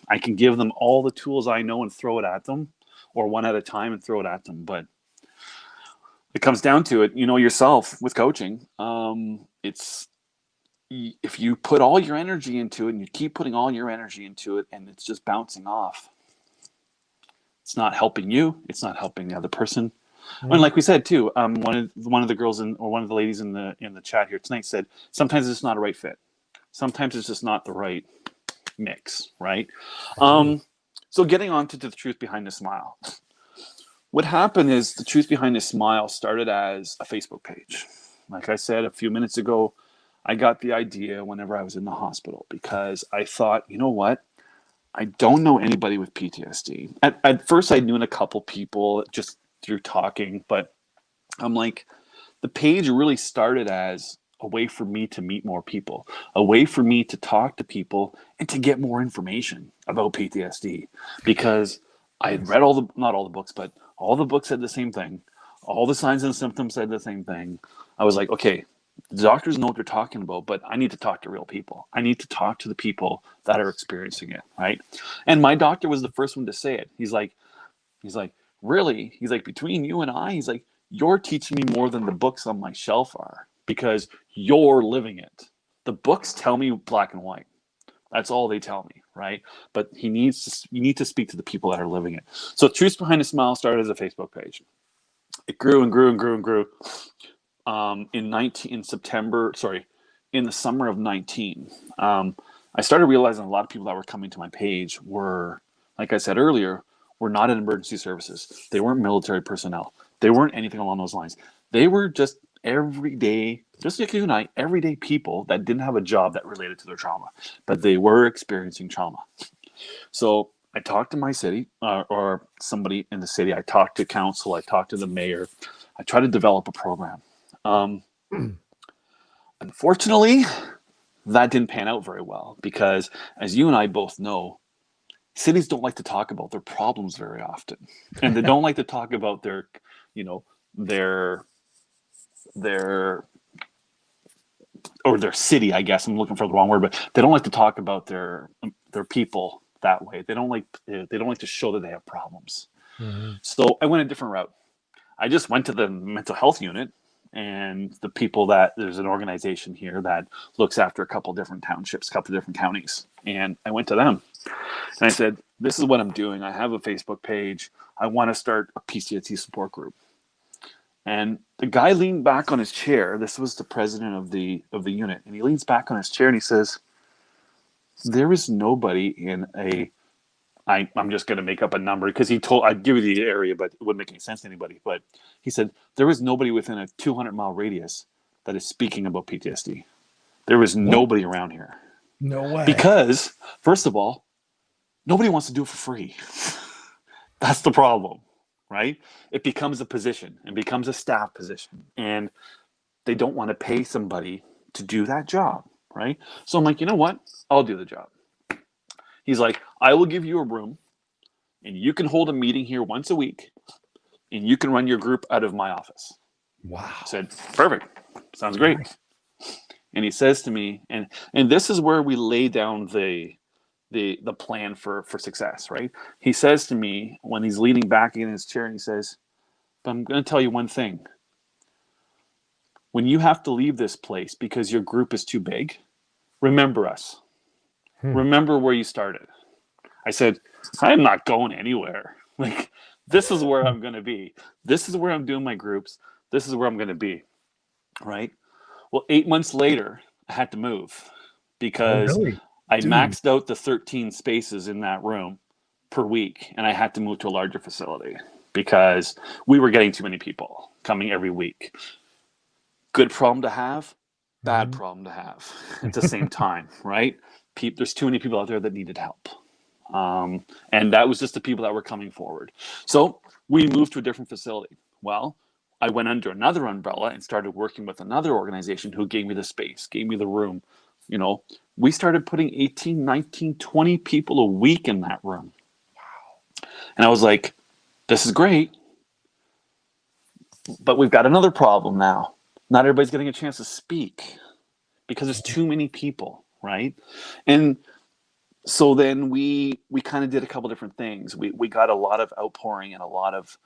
I can give them all the tools I know and throw it at them, or one at a time and throw it at them. But it comes down to it, yourself with coaching. It's, if you put all your energy into it and you keep putting all your energy into it and it's just bouncing off, it's not helping you. It's not helping the other person. And like we said too, one of the girls or one of the ladies in the chat here tonight said, sometimes it's not a right fit. Sometimes it's just not the right mix, right? So getting on to the truth behind the smile. What happened is the truth behind the smile started as a Facebook page. Like I said a few minutes ago, I got the idea whenever I was in the hospital, because I thought, you know what? I don't know anybody with PTSD. At first, I knew a couple people just through talking, but I'm like, the page really started as a way for me to meet more people, a way for me to talk to people and to get more information about PTSD, because I had read not all the books, but all the books said the same thing. All the signs and symptoms said the same thing. I was like, okay, the doctors know what they're talking about, but I need to talk to real people. I need to talk to the people that are experiencing it, right? And my doctor was the first one to say it. He's like, really? He's like, between you and I, he's like, you're teaching me more than the books on my shelf are, because you're living it. The books tell me black and white. That's all they tell me, right? But you need to speak to the people that are living it. So Truth Behind a Smile started as a Facebook page. It grew and grew and grew and grew. In the summer of 19, I started realizing a lot of people that were coming to my page were, like I said earlier, were not in emergency services. They weren't military personnel. They weren't anything along those lines. They were just everyday, just like you and I, everyday people that didn't have a job that related to their trauma, but they were experiencing trauma. So I talked to my city or somebody in the city. I talked to council. I talked to the mayor. I tried to develop a program. Unfortunately, that didn't pan out very well, because as you and I both know, cities don't like to talk about their problems very often, and they don't like to talk about their city. I guess I'm looking for the wrong word, but they don't like to talk about their people that way. They don't like to show that they have problems. So I went a different route. I just went to the mental health unit, and the people there's an organization here that looks after a couple different townships, a couple different counties. And I went to them and I said, this is what I'm doing. I have a Facebook page. I want to start a PTSD support group. And the guy leaned back on his chair. This was the president of the unit. And he leans back on his chair and he says, there is nobody in I'm just going to make up a number, because I'd give you the area, but it wouldn't make any sense to anybody. But he said, there is nobody within a 200-mile radius that is speaking about PTSD. There is nobody around here. No way. Because, first of all, nobody wants to do it for free. That's the problem, right? It becomes a position and becomes a staff position. And they don't want to pay somebody to do that job, right? So I'm like, you know what? I'll do the job. He's like, I will give you a room, and you can hold a meeting here once a week, and you can run your group out of my office. Wow. I said, perfect. Sounds great. And he says to me, and this is where we lay down the plan for success, right? He says to me when he's leaning back in his chair, and he says, But I'm going to tell you one thing. When you have to leave this place because your group is too big, remember us. Remember where you started. I said, I'm not going anywhere. Like, this is where I'm going to be. This is where I'm doing my groups. This is where I'm going to be. Right? Well, 8 months later, I had to move because I maxed out the 13 spaces in that room per week, and I had to move to a larger facility because we were getting too many people coming every week. Good problem to have, bad problem to have at the same time, right? There's too many people out there that needed help. And that was just the people that were coming forward. So we moved to a different facility. Well, I went under another umbrella and started working with another organization who gave me the space, gave me the room. You know, we started putting 18, 19, 20 people a week in that room. Wow. And I was like, this is great, but we've got another problem now. Not everybody's getting a chance to speak because there's too many people, right? And so then we kind of did a couple different things. We got a lot of outpouring and a lot of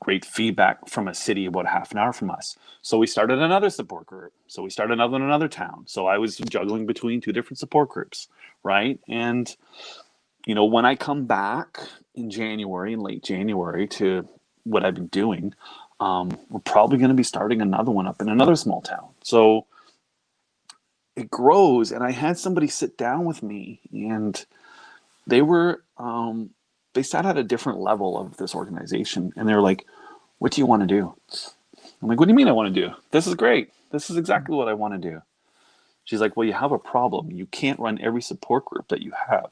great feedback from a city about half an hour from us. So we started another support group. So we started another in another town. So I was juggling between two different support groups, right? And, you know, when I come back in late January to what I've been doing, we're probably going to be starting another one up in another small town. So it grows, and I had somebody sit down with me, and they were they sat at a different level of this organization, and they were like, what do you want to do? I'm like, what do you mean I want to do? This is great. This is exactly what I want to do. She's like, well, you have a problem. You can't run every support group that you have.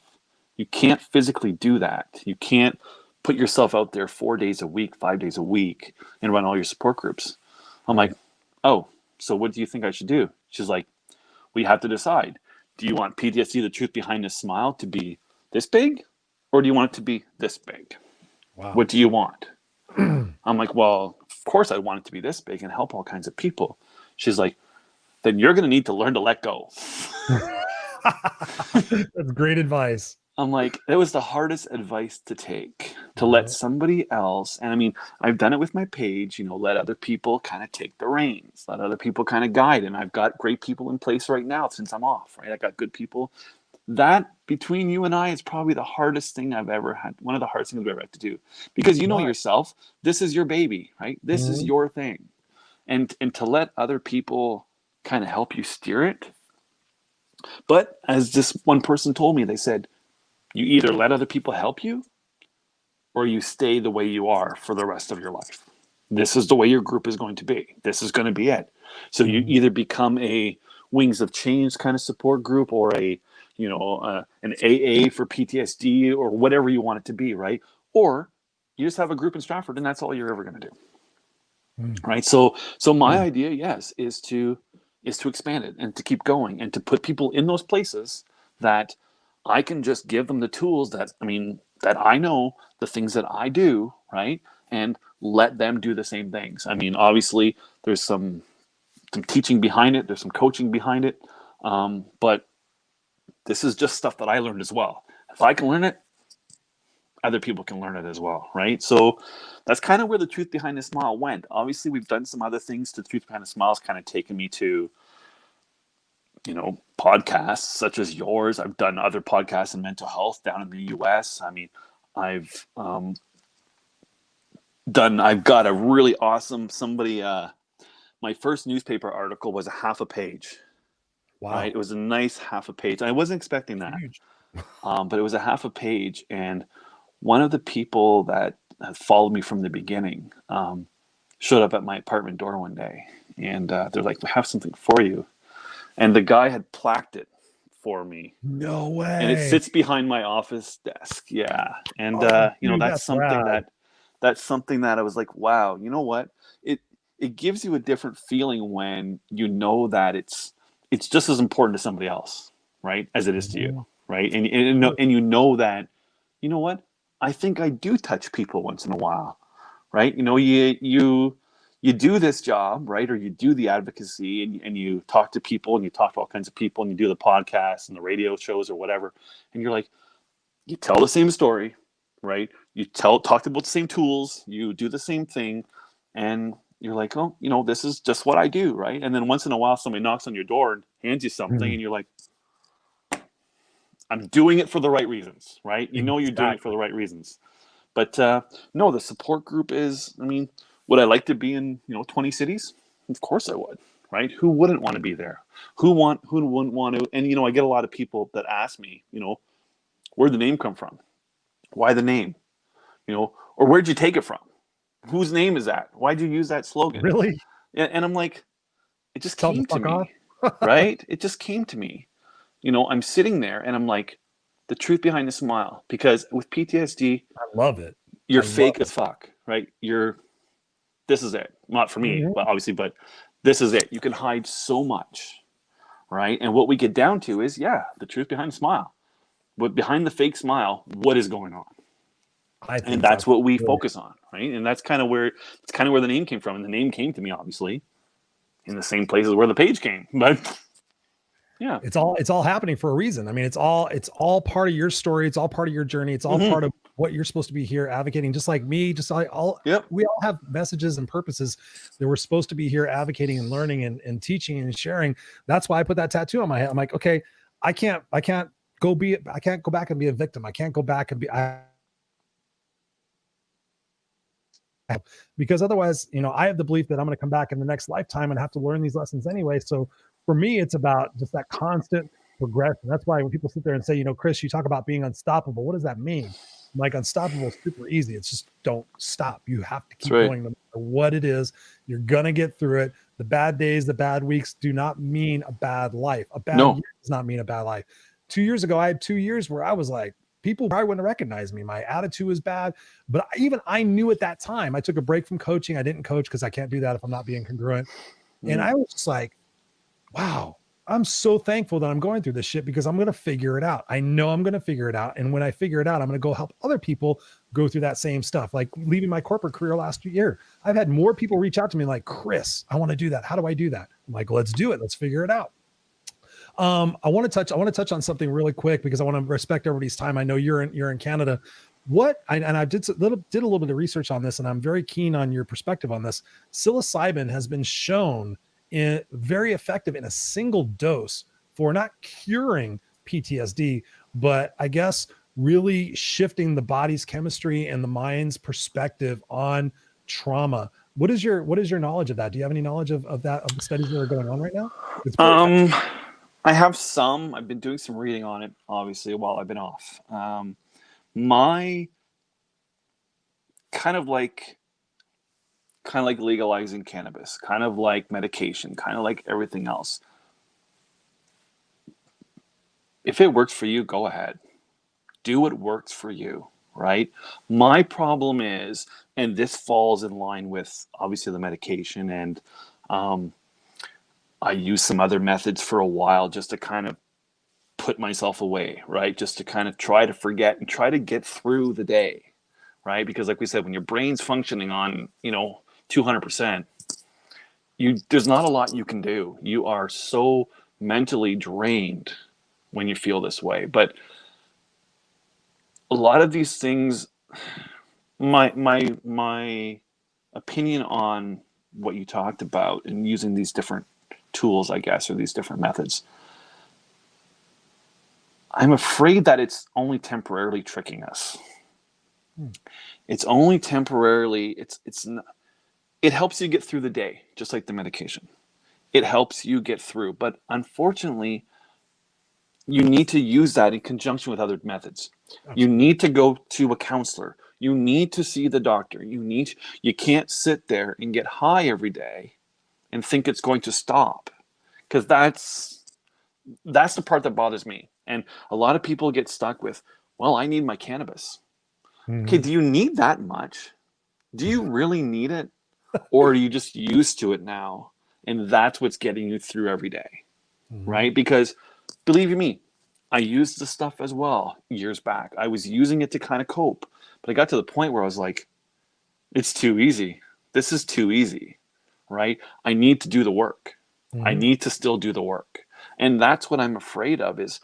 You can't physically do that. You can't put yourself out there 4 days a week, 5 days a week, and run all your support groups. I'm like, oh, so what do you think I should do? She's like, we have to decide. Do you want PTSD, the truth behind this smile, to be this big? Or do you want it to be this big? Wow. What do you want? I'm like, well, of course I want it to be this big and help all kinds of people. She's like, then you're going to need to learn to let go. That's great advice. I'm like, it was the hardest advice to take, to let somebody else. And I mean, I've done it with my page, you know, let other people kind of take the reins, let other people kind of guide. And I've got great people in place right now since I'm off, right? I got good people. That between you and I is probably the hardest thing I've ever had. One of the hardest things I've ever had to do, because you know yourself, this is your baby, right? This is your thing. And to let other people kind of help you steer it. But as this one person told me, they said, you either let other people help you or you stay the way you are for the rest of your life. This is the way your group is going to be. This is going to be it. So you either become a Wings of Change kind of support group, or an AA for PTSD, or whatever you want it to be, right? Or you just have a group in Stratford and that's all you're ever going to do. Right? So my idea, yes, is to expand it and to keep going and to put people in those places that I can just give them the tools that I know, the things that I do, right? And let them do the same things. I mean, obviously there's some teaching behind it. There's some coaching behind it. But this is just stuff that I learned as well. If I can learn it, other people can learn it as well, right? So that's kind of where the Truth Behind the Smile went. Obviously, we've done some other things. The Truth Behind the Smile has kind of taken me to, you know, podcasts such as yours. I've done other podcasts in mental health down in the US. I mean, I've got a really awesome my first newspaper article was a half a page. Wow. Right? It was a nice half a page. I wasn't expecting that. But it was a half a page. And one of the people that had followed me from the beginning showed up at my apartment door one day. And they're like, we have something for you. And the guy had plaqued it for me. No way. And it sits behind my office desk. Yeah. And that's something that I was like, wow, you know what? It gives you a different feeling when you know that it's just as important to somebody else, right, as it is to you, right? And you know that, you know what? I think I do touch people once in a while, right? You know, you do this job, right? Or you do the advocacy and you talk to people and you talk to all kinds of people and you do the podcasts and the radio shows or whatever. And you're like, you tell the same story, right? You talk about the same tools, you do the same thing, and you're like, oh, this is just what I do, right? And then once in a while, somebody knocks on your door and hands you something, and you're like, I'm doing it for the right reasons, right? You're doing it for the right reasons. But no, the support group is, would I like to be in, 20 cities? Of course I would, right? Who wouldn't want to be there? Who wouldn't want to? And, I get a lot of people that ask me, where'd the name come from? Why the name? Or where'd you take it from? Whose name is that? Why'd you use that slogan? Really? And I'm like, it just Tell came the to fuck me, right? It just came to me. I'm sitting there and I'm like, the truth behind the smile. Because with PTSD, I love it. you're fake as fuck, right? This is it. Not for me, but obviously, but this is it. You can hide so much, right? And what we get down to is, the truth behind the smile. But behind the fake smile, what is going on? And that's what we focus on, right? And that's kind of where the name came from. And the name came to me, obviously, in the same places where the page came. But yeah, it's all happening for a reason. It's all part of your story. It's all part of your journey. It's all part of what you're supposed to be here advocating, just like me, we all have messages and purposes that we're supposed to be here advocating and learning and teaching and sharing. That's why I put that tattoo on my head. I'm like, okay, I can't go back and be a victim. I can't go back and be, because otherwise, I have the belief that I'm going to come back in the next lifetime and have to learn these lessons anyway. So for me, it's about just that constant progression. That's why when people sit there and say, Chris, you talk about being unstoppable. What does that mean? I'm like, unstoppable is super easy. It's just don't stop. You have to keep going no matter what it is. You're going to get through it. The bad days, the bad weeks do not mean a bad life. A bad year does not mean a bad life. 2 years ago, I had 2 years where I was like, people probably wouldn't recognize me. My attitude was bad, but even I knew at that time. I took a break from coaching. I didn't coach because I can't do that if I'm not being congruent. And I was just like, wow, I'm so thankful that I'm going through this shit because I'm going to figure it out. I know I'm going to figure it out. And when I figure it out, I'm going to go help other people go through that same stuff. Like leaving my corporate career last year, I've had more people reach out to me like, Chris, I want to do that. How do I do that? I'm like, let's do it. Let's figure it out. I want to touch on something really quick because I want to respect everybody's time. I know you're in Canada. I did a little bit of research on this, and I'm very keen on your perspective on this. Psilocybin has been shown very effective in a single dose for not curing PTSD, but I guess really shifting the body's chemistry and the mind's perspective on trauma. What is your knowledge of that? Do you have any knowledge of that, of the studies that are going on right now? I have some. I've been doing some reading on it, obviously, while I've been off. My kind of like legalizing cannabis, kind of like medication, kind of like everything else. If it works for you, go ahead. Do what works for you, right? My problem is, and this falls in line with obviously the medication, and I used some other methods for a while just to kind of put myself away, right? Just to kind of try to forget and try to get through the day, right? Because like we said, when your brain's functioning on, 200%, there's not a lot you can do. You are so mentally drained when you feel this way. But a lot of these things, my opinion on what you talked about and using these different tools, I guess, or these different methods, I'm afraid that it's only temporarily tricking us. It's only temporarily. It's not, it helps you get through the day, just like the medication. It helps you get through, but unfortunately, you need to use that in conjunction with other methods. Absolutely. You need to go to a counselor. You need to see the doctor. You can't sit there and get high every day and think it's going to stop, because that's the part that bothers me. And a lot of people get stuck with, well, I need my cannabis. Okay, do you need that much? Do you really need it? Or are you just used to it now? And that's what's getting you through every day, right? Because believe you me, I used the stuff as well years back. I was using it to kind of cope. But I got to the point where I was like, it's too easy. This is too easy, right? I need to do the work. I need to still do the work. And that's what I'm afraid of, is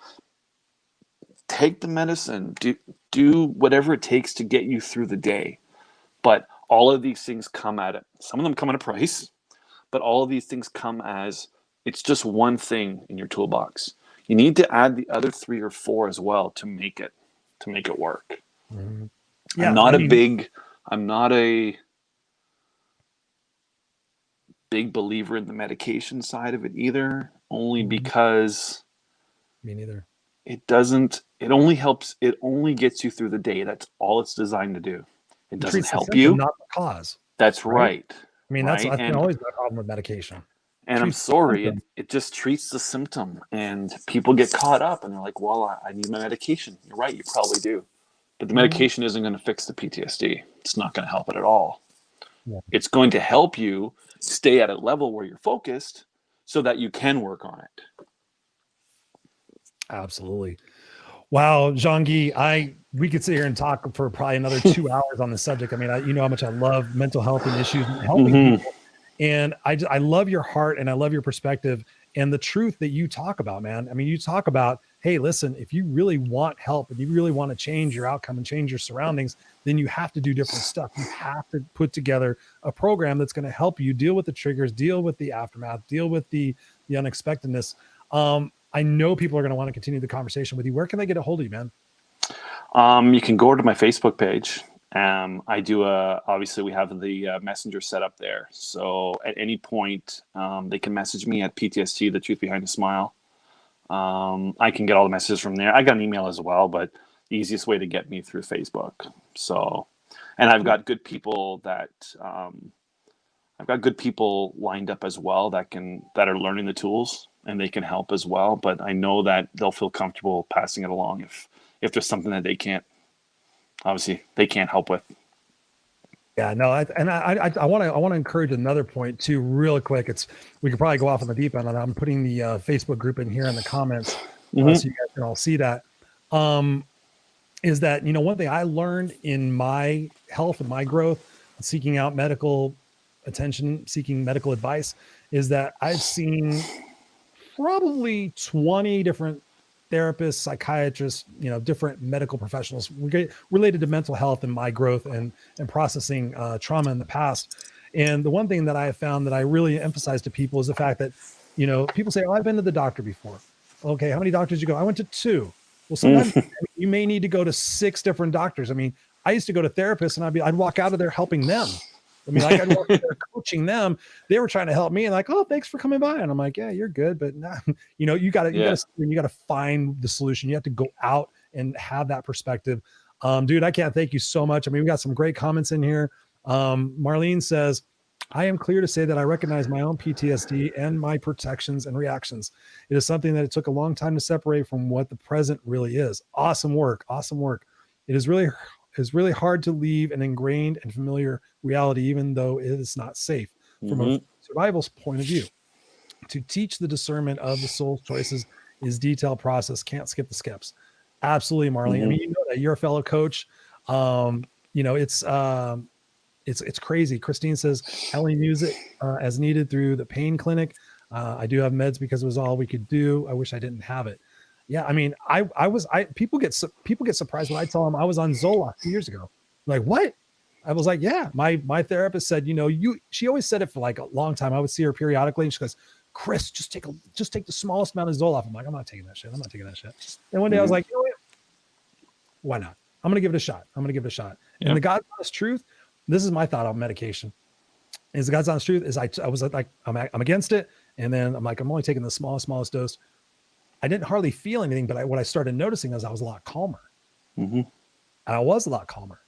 take the medicine, do whatever it takes to get you through the day. But all of these things come at it. Some of them come at a price, but all of these things come as it's just one thing in your toolbox. You need to add the other 3 or 4 as well to make it work. Mm-hmm. Yeah, I'm not a big believer in the medication side of it either, only because me neither. it only gets you through the day. That's all it's designed to do. It doesn't help you. Not the cause. That's right. I mean, that's always my problem with medication. And I'm sorry, it just treats the symptom, and people get caught up and they're like, well, I need my medication. You're right, you probably do. But the medication isn't going to fix the PTSD. It's not going to help it at all. Yeah. It's going to help you stay at a level where you're focused so that you can work on it. Absolutely. Wow, Jean-Guy, we could sit here and talk for probably another 2 hours on this subject. I mean, you know how much I love mental health and issues and helping people. And I love your heart and I love your perspective and the truth that you talk about, man. I mean, you talk about, hey, listen, if you really want help and you really want to change your outcome and change your surroundings, then you have to do different stuff. You have to put together a program that's going to help you deal with the triggers, deal with the aftermath, deal with the unexpectedness. I know people are going to want to continue the conversation with you. Where can they get a hold of you, man? You can go to my Facebook page. I do obviously we have the messenger set up there. So at any point, they can message me at P.T.S.D, the truth behind a smile. I can get all the messages from there. I got an email as well, but the easiest way to get me through Facebook. So, and I've got good people lined up as well that are learning the tools and they can help as well. But I know that they'll feel comfortable passing it along if there's something that they can't help with. Yeah, no, I want to encourage another point too, real quick. We could probably go off on the deep end, and I'm putting the Facebook group in here in the comments so you guys can all see that. Is that one thing I learned in my health and my growth, seeking out medical attention, seeking medical advice, is that I've seen probably 20 different therapists, psychiatrists, different medical professionals related to mental health and my growth and processing trauma in the past. And the one thing that I have found that I really emphasize to people is the fact that, people say, oh, I've been to the doctor before. Okay. How many doctors did you go? I went to 2. Well, sometimes you may need to go to 6 different doctors. I mean, I used to go to therapists and I'd walk out of there helping them. I mean, I'd walk out there coaching them. They were trying to help me and like, oh, thanks for coming by. And I'm like, yeah, you're good. But nah, you got to find the solution. You have to go out and have that perspective. Dude, I can't thank you so much. I mean, we got some great comments in here. Marlene says, I am clear to say that I recognize my own PTSD and my protections and reactions. It is something that it took a long time to separate from what the present really is. Awesome work. Awesome work. It is really hard to leave an ingrained and familiar reality, even though it is not safe from a survival's point of view. To teach the discernment of the soul's choices is detailed process. Can't skip the steps. Absolutely, Marlene. I mean, that you're a fellow coach. It's crazy. Christine says, Ellie music as needed through the pain clinic. I do have meds because it was all we could do. I wish I didn't have it. Yeah, I mean, people get surprised when I tell them I was on Zoloft 2 years ago. Like, what? I was like, yeah. My therapist said, she always said it for like a long time. I would see her periodically, and she goes, Chris, just take the smallest amount of Zoloft. I'm like, I'm not taking that shit. And one day I was like, why not? I'm gonna give it a shot. Yeah. And the God's honest truth, this is my thought on medication. Is the God's honest truth is I was like, I'm against it, and then I'm like, I'm only taking the smallest dose. I didn't hardly feel anything, but what I started noticing is I was a lot calmer. And I was a lot calmer.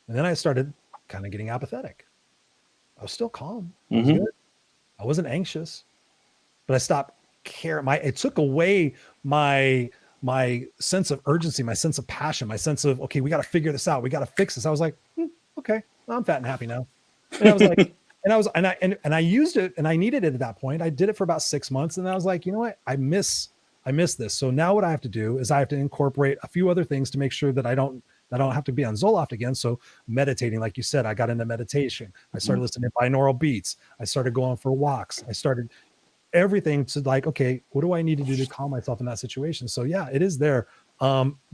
And then I started kind of getting apathetic. I was still calm. I was good. I wasn't anxious, but I stopped caring. It took away my sense of urgency, my sense of passion, my sense of, okay, we got to figure this out. We got to fix this. I was like, okay, well, I'm fat and happy now. And I was like, and I used it and I needed it at that point. I did it for about 6 months. And I was like, you know what? I miss this. So now what I have to do is I have to incorporate a few other things to make sure that I don't have to be on Zoloft again. So meditating, like you said, I got into meditation. I started listening to binaural beats. I started going for walks. I started everything to like, okay, what do I need to do to calm myself in that situation? So yeah, it is there.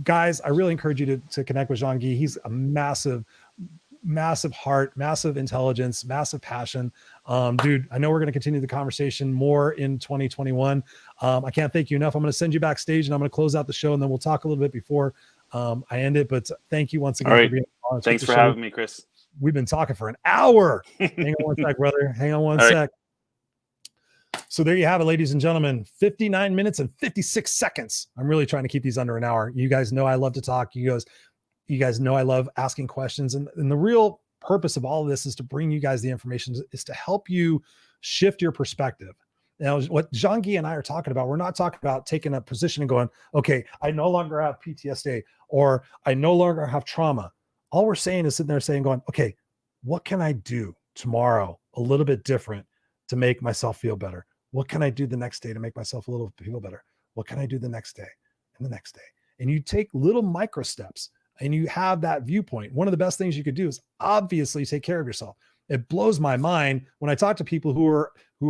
Guys, I really encourage you to connect with Jean-Guy. He's a massive heart, massive intelligence, massive passion. Dude, I know we're going to continue the conversation more in 2021. I can't thank you enough. I'm going to send you backstage and I'm going to close out the show, and then we'll talk a little bit before I end it. But thank you once again for being on. Thanks for having me, Chris. We've been talking for an hour. Hang on one sec, brother. Hang on one sec. So there you have it, ladies and gentlemen, 59 minutes and 56 seconds. I'm really trying to keep these under an hour. You guys know I love to talk. You guys know I love asking questions. And the real purpose of all of this is to bring you guys the information, is to help you shift your perspective. Now, what Jean-Guy and I are talking about, we're not talking about taking a position and going, okay, I no longer have PTSD, or I no longer have trauma. All we're saying is sitting there saying, going, okay, what can I do tomorrow a little bit different to make myself feel better? What can I do the next day to make myself a little feel better? What can I do the next day and the next day? And you take little micro steps and you have that viewpoint. One of the best things you could do is obviously take care of yourself. It blows my mind when I talk to people who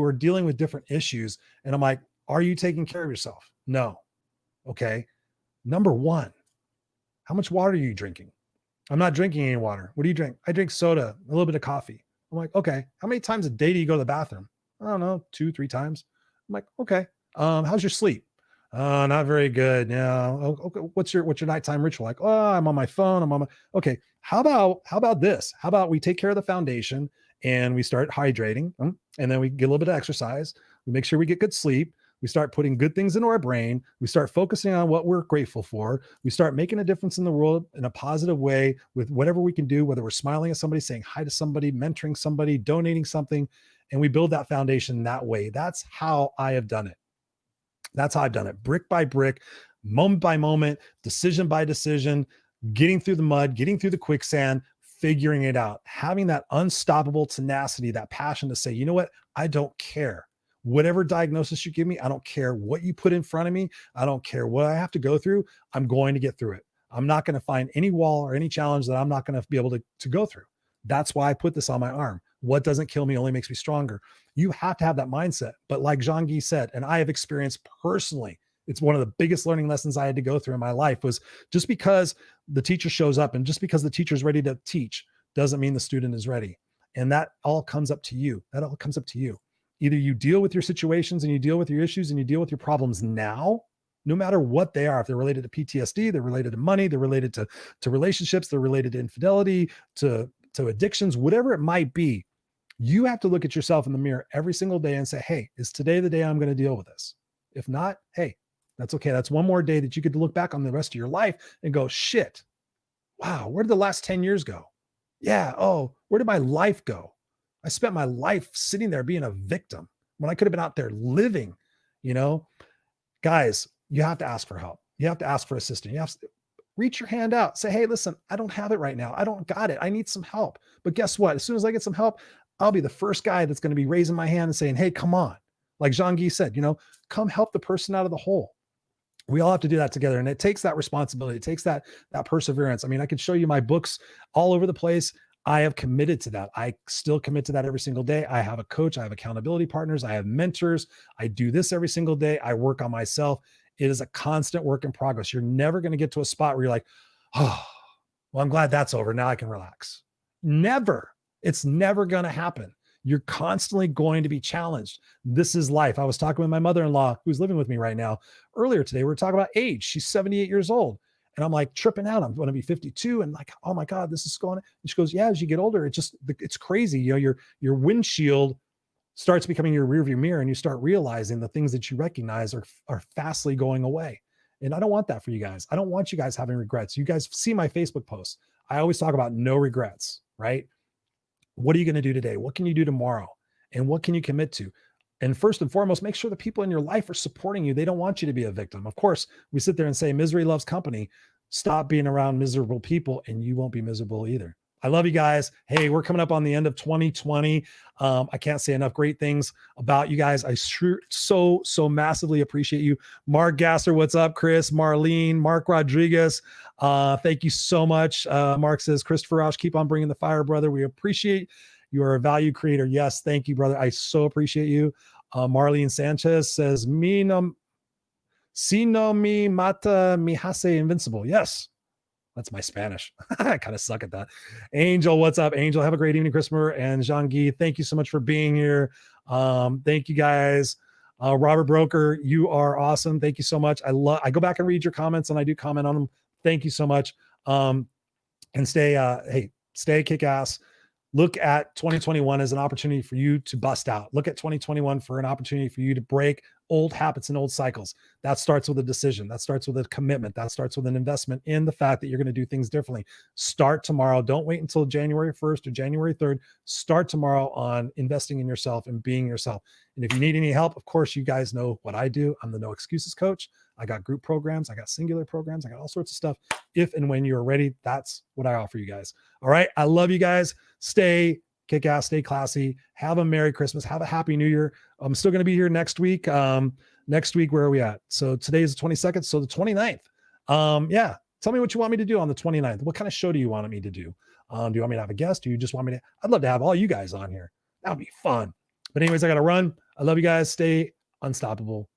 are dealing with different issues, and I'm like, are you taking care of yourself? No. Okay. Number one, how much water are you drinking? I'm not drinking any water. What do you drink? I drink soda, a little bit of coffee. I'm like, okay. How many times a day do you go to the bathroom? I don't know, 2-3 times. I'm like, okay. How's your sleep? Not very good. Yeah. Okay. What's your nighttime ritual? Like, oh, I'm on my phone. Okay. How about this? How about we take care of the foundation and we start hydrating, and then we get a little bit of exercise. We make sure we get good sleep. We start putting good things into our brain. We start focusing on what we're grateful for. We start making a difference in the world in a positive way with whatever we can do, whether we're smiling at somebody, saying hi to somebody, mentoring somebody, donating something, and we build that foundation that way. That's how I have done it. That's how I've done it. Brick by brick, moment by moment, decision by decision, getting through the mud, getting through the quicksand, figuring it out, having that unstoppable tenacity, that passion to say, you know what? I don't care. Whatever diagnosis you give me, I don't care what you put in front of me. I don't care what I have to go through. I'm going to get through it. I'm not going to find any wall or any challenge that I'm not going to be able to go through. That's why I put this on my arm. What doesn't kill me only makes me stronger. You have to have that mindset. But like Jean-Guy said, and I have experienced personally, it's one of the biggest learning lessons I had to go through in my life, was just because the teacher shows up and just because the teacher is ready to teach doesn't mean the student is ready. And that all comes up to you. That all comes up to you. Either you deal with your situations and you deal with your issues and you deal with your problems now, no matter what they are. If they're related to PTSD, they're related to money, they're related to relationships, they're related to infidelity, to addictions, whatever it might be. You have to look at yourself in the mirror every single day and say, hey, is today the day I'm going to deal with this? If not, hey, that's okay. That's one more day that you get to look back on the rest of your life and go, shit, wow, where did the last 10 years go? Yeah. Oh, where did my life go? I spent my life sitting there being a victim when I could have been out there living. Guys, you have to ask for help. You have to ask for assistance. You have to reach your hand out. Say, hey, listen, I don't have it right now. I don't got it. I need some help. But guess what? As soon as I get some help, I'll be the first guy that's going to be raising my hand and saying, hey, come on. Like Jean-Guy said, come help the person out of the hole. We all have to do that together. And it takes that responsibility. It takes that perseverance. I mean, I could show you my books all over the place. I have committed to that. I still commit to that every single day. I have a coach. I have accountability partners. I have mentors. I do this every single day. I work on myself. It is a constant work in progress. You're never going to get to a spot where you're like, oh, well, I'm glad that's over. Now I can relax. Never. It's never going to happen. You're constantly going to be challenged. This is life. I was talking with my mother-in-law who's living with me right now. Earlier today, we were talking about age. She's 78 years old. And I'm like tripping out. I'm going to be 52. And like, oh my God, this is going on. And she goes, yeah, as you get older, it's crazy. Your windshield starts becoming your rearview mirror, and you start realizing the things that you recognize are fastly going away. And I don't want that for you guys. I don't want you guys having regrets. You guys see my Facebook posts. I always talk about no regrets, right? What are you going to do today? What can you do tomorrow? And what can you commit to? And first and foremost, make sure the people in your life are supporting you. They don't want you to be a victim. Of course, we sit there and say, misery loves company. Stop being around miserable people and you won't be miserable either. I love you guys. Hey, we're coming up on the end of 2020. I can't say enough great things about you guys. I sure so massively appreciate you. Mark Gasser, what's up? Chris, Marlene, Mark Rodriguez. Thank you so much. Mark says, Christopher Rausch, keep on bringing the fire, brother. We appreciate you are a value creator. Yes, thank you, brother. I so appreciate you. Marlene Sanchez says, Si no mi mata mi hace invincible. Yes. That's my Spanish. I kind of suck at that. Angel, what's up? Angel, have a great evening, Christopher and Jean-Guy. Thank you so much for being here. Thank you guys. Robert Broker, you are awesome. Thank you so much. I go back and read your comments and I do comment on them. Thank you so much. And stay kick-ass. Look at 2021 as an opportunity for you to bust out. Look at 2021 for an opportunity for you to break old habits and old cycles. That starts with a decision. That starts with a commitment. That starts with an investment in the fact that you're going to do things differently. Start tomorrow. Don't wait until January 1st or January 3rd. Start tomorrow on investing in yourself and being yourself. And if you need any help, of course, you guys know what I do. I'm the No Excuses Coach. I got group programs. I got singular programs. I got all sorts of stuff. If and when you're ready, that's what I offer you guys. All right. I love you guys. Stay kick-ass, stay classy. Have a Merry Christmas. Have a Happy New Year. I'm still going to be here next week. Next week, where are we at? So today is the 22nd. So the 29th. Yeah. Tell me what you want me to do on the 29th. What kind of show do you want me to do? Do you want me to have a guest? Do you just want me to? I'd love to have all you guys on here. That would be fun. But anyways, I got to run. I love you guys. Stay unstoppable.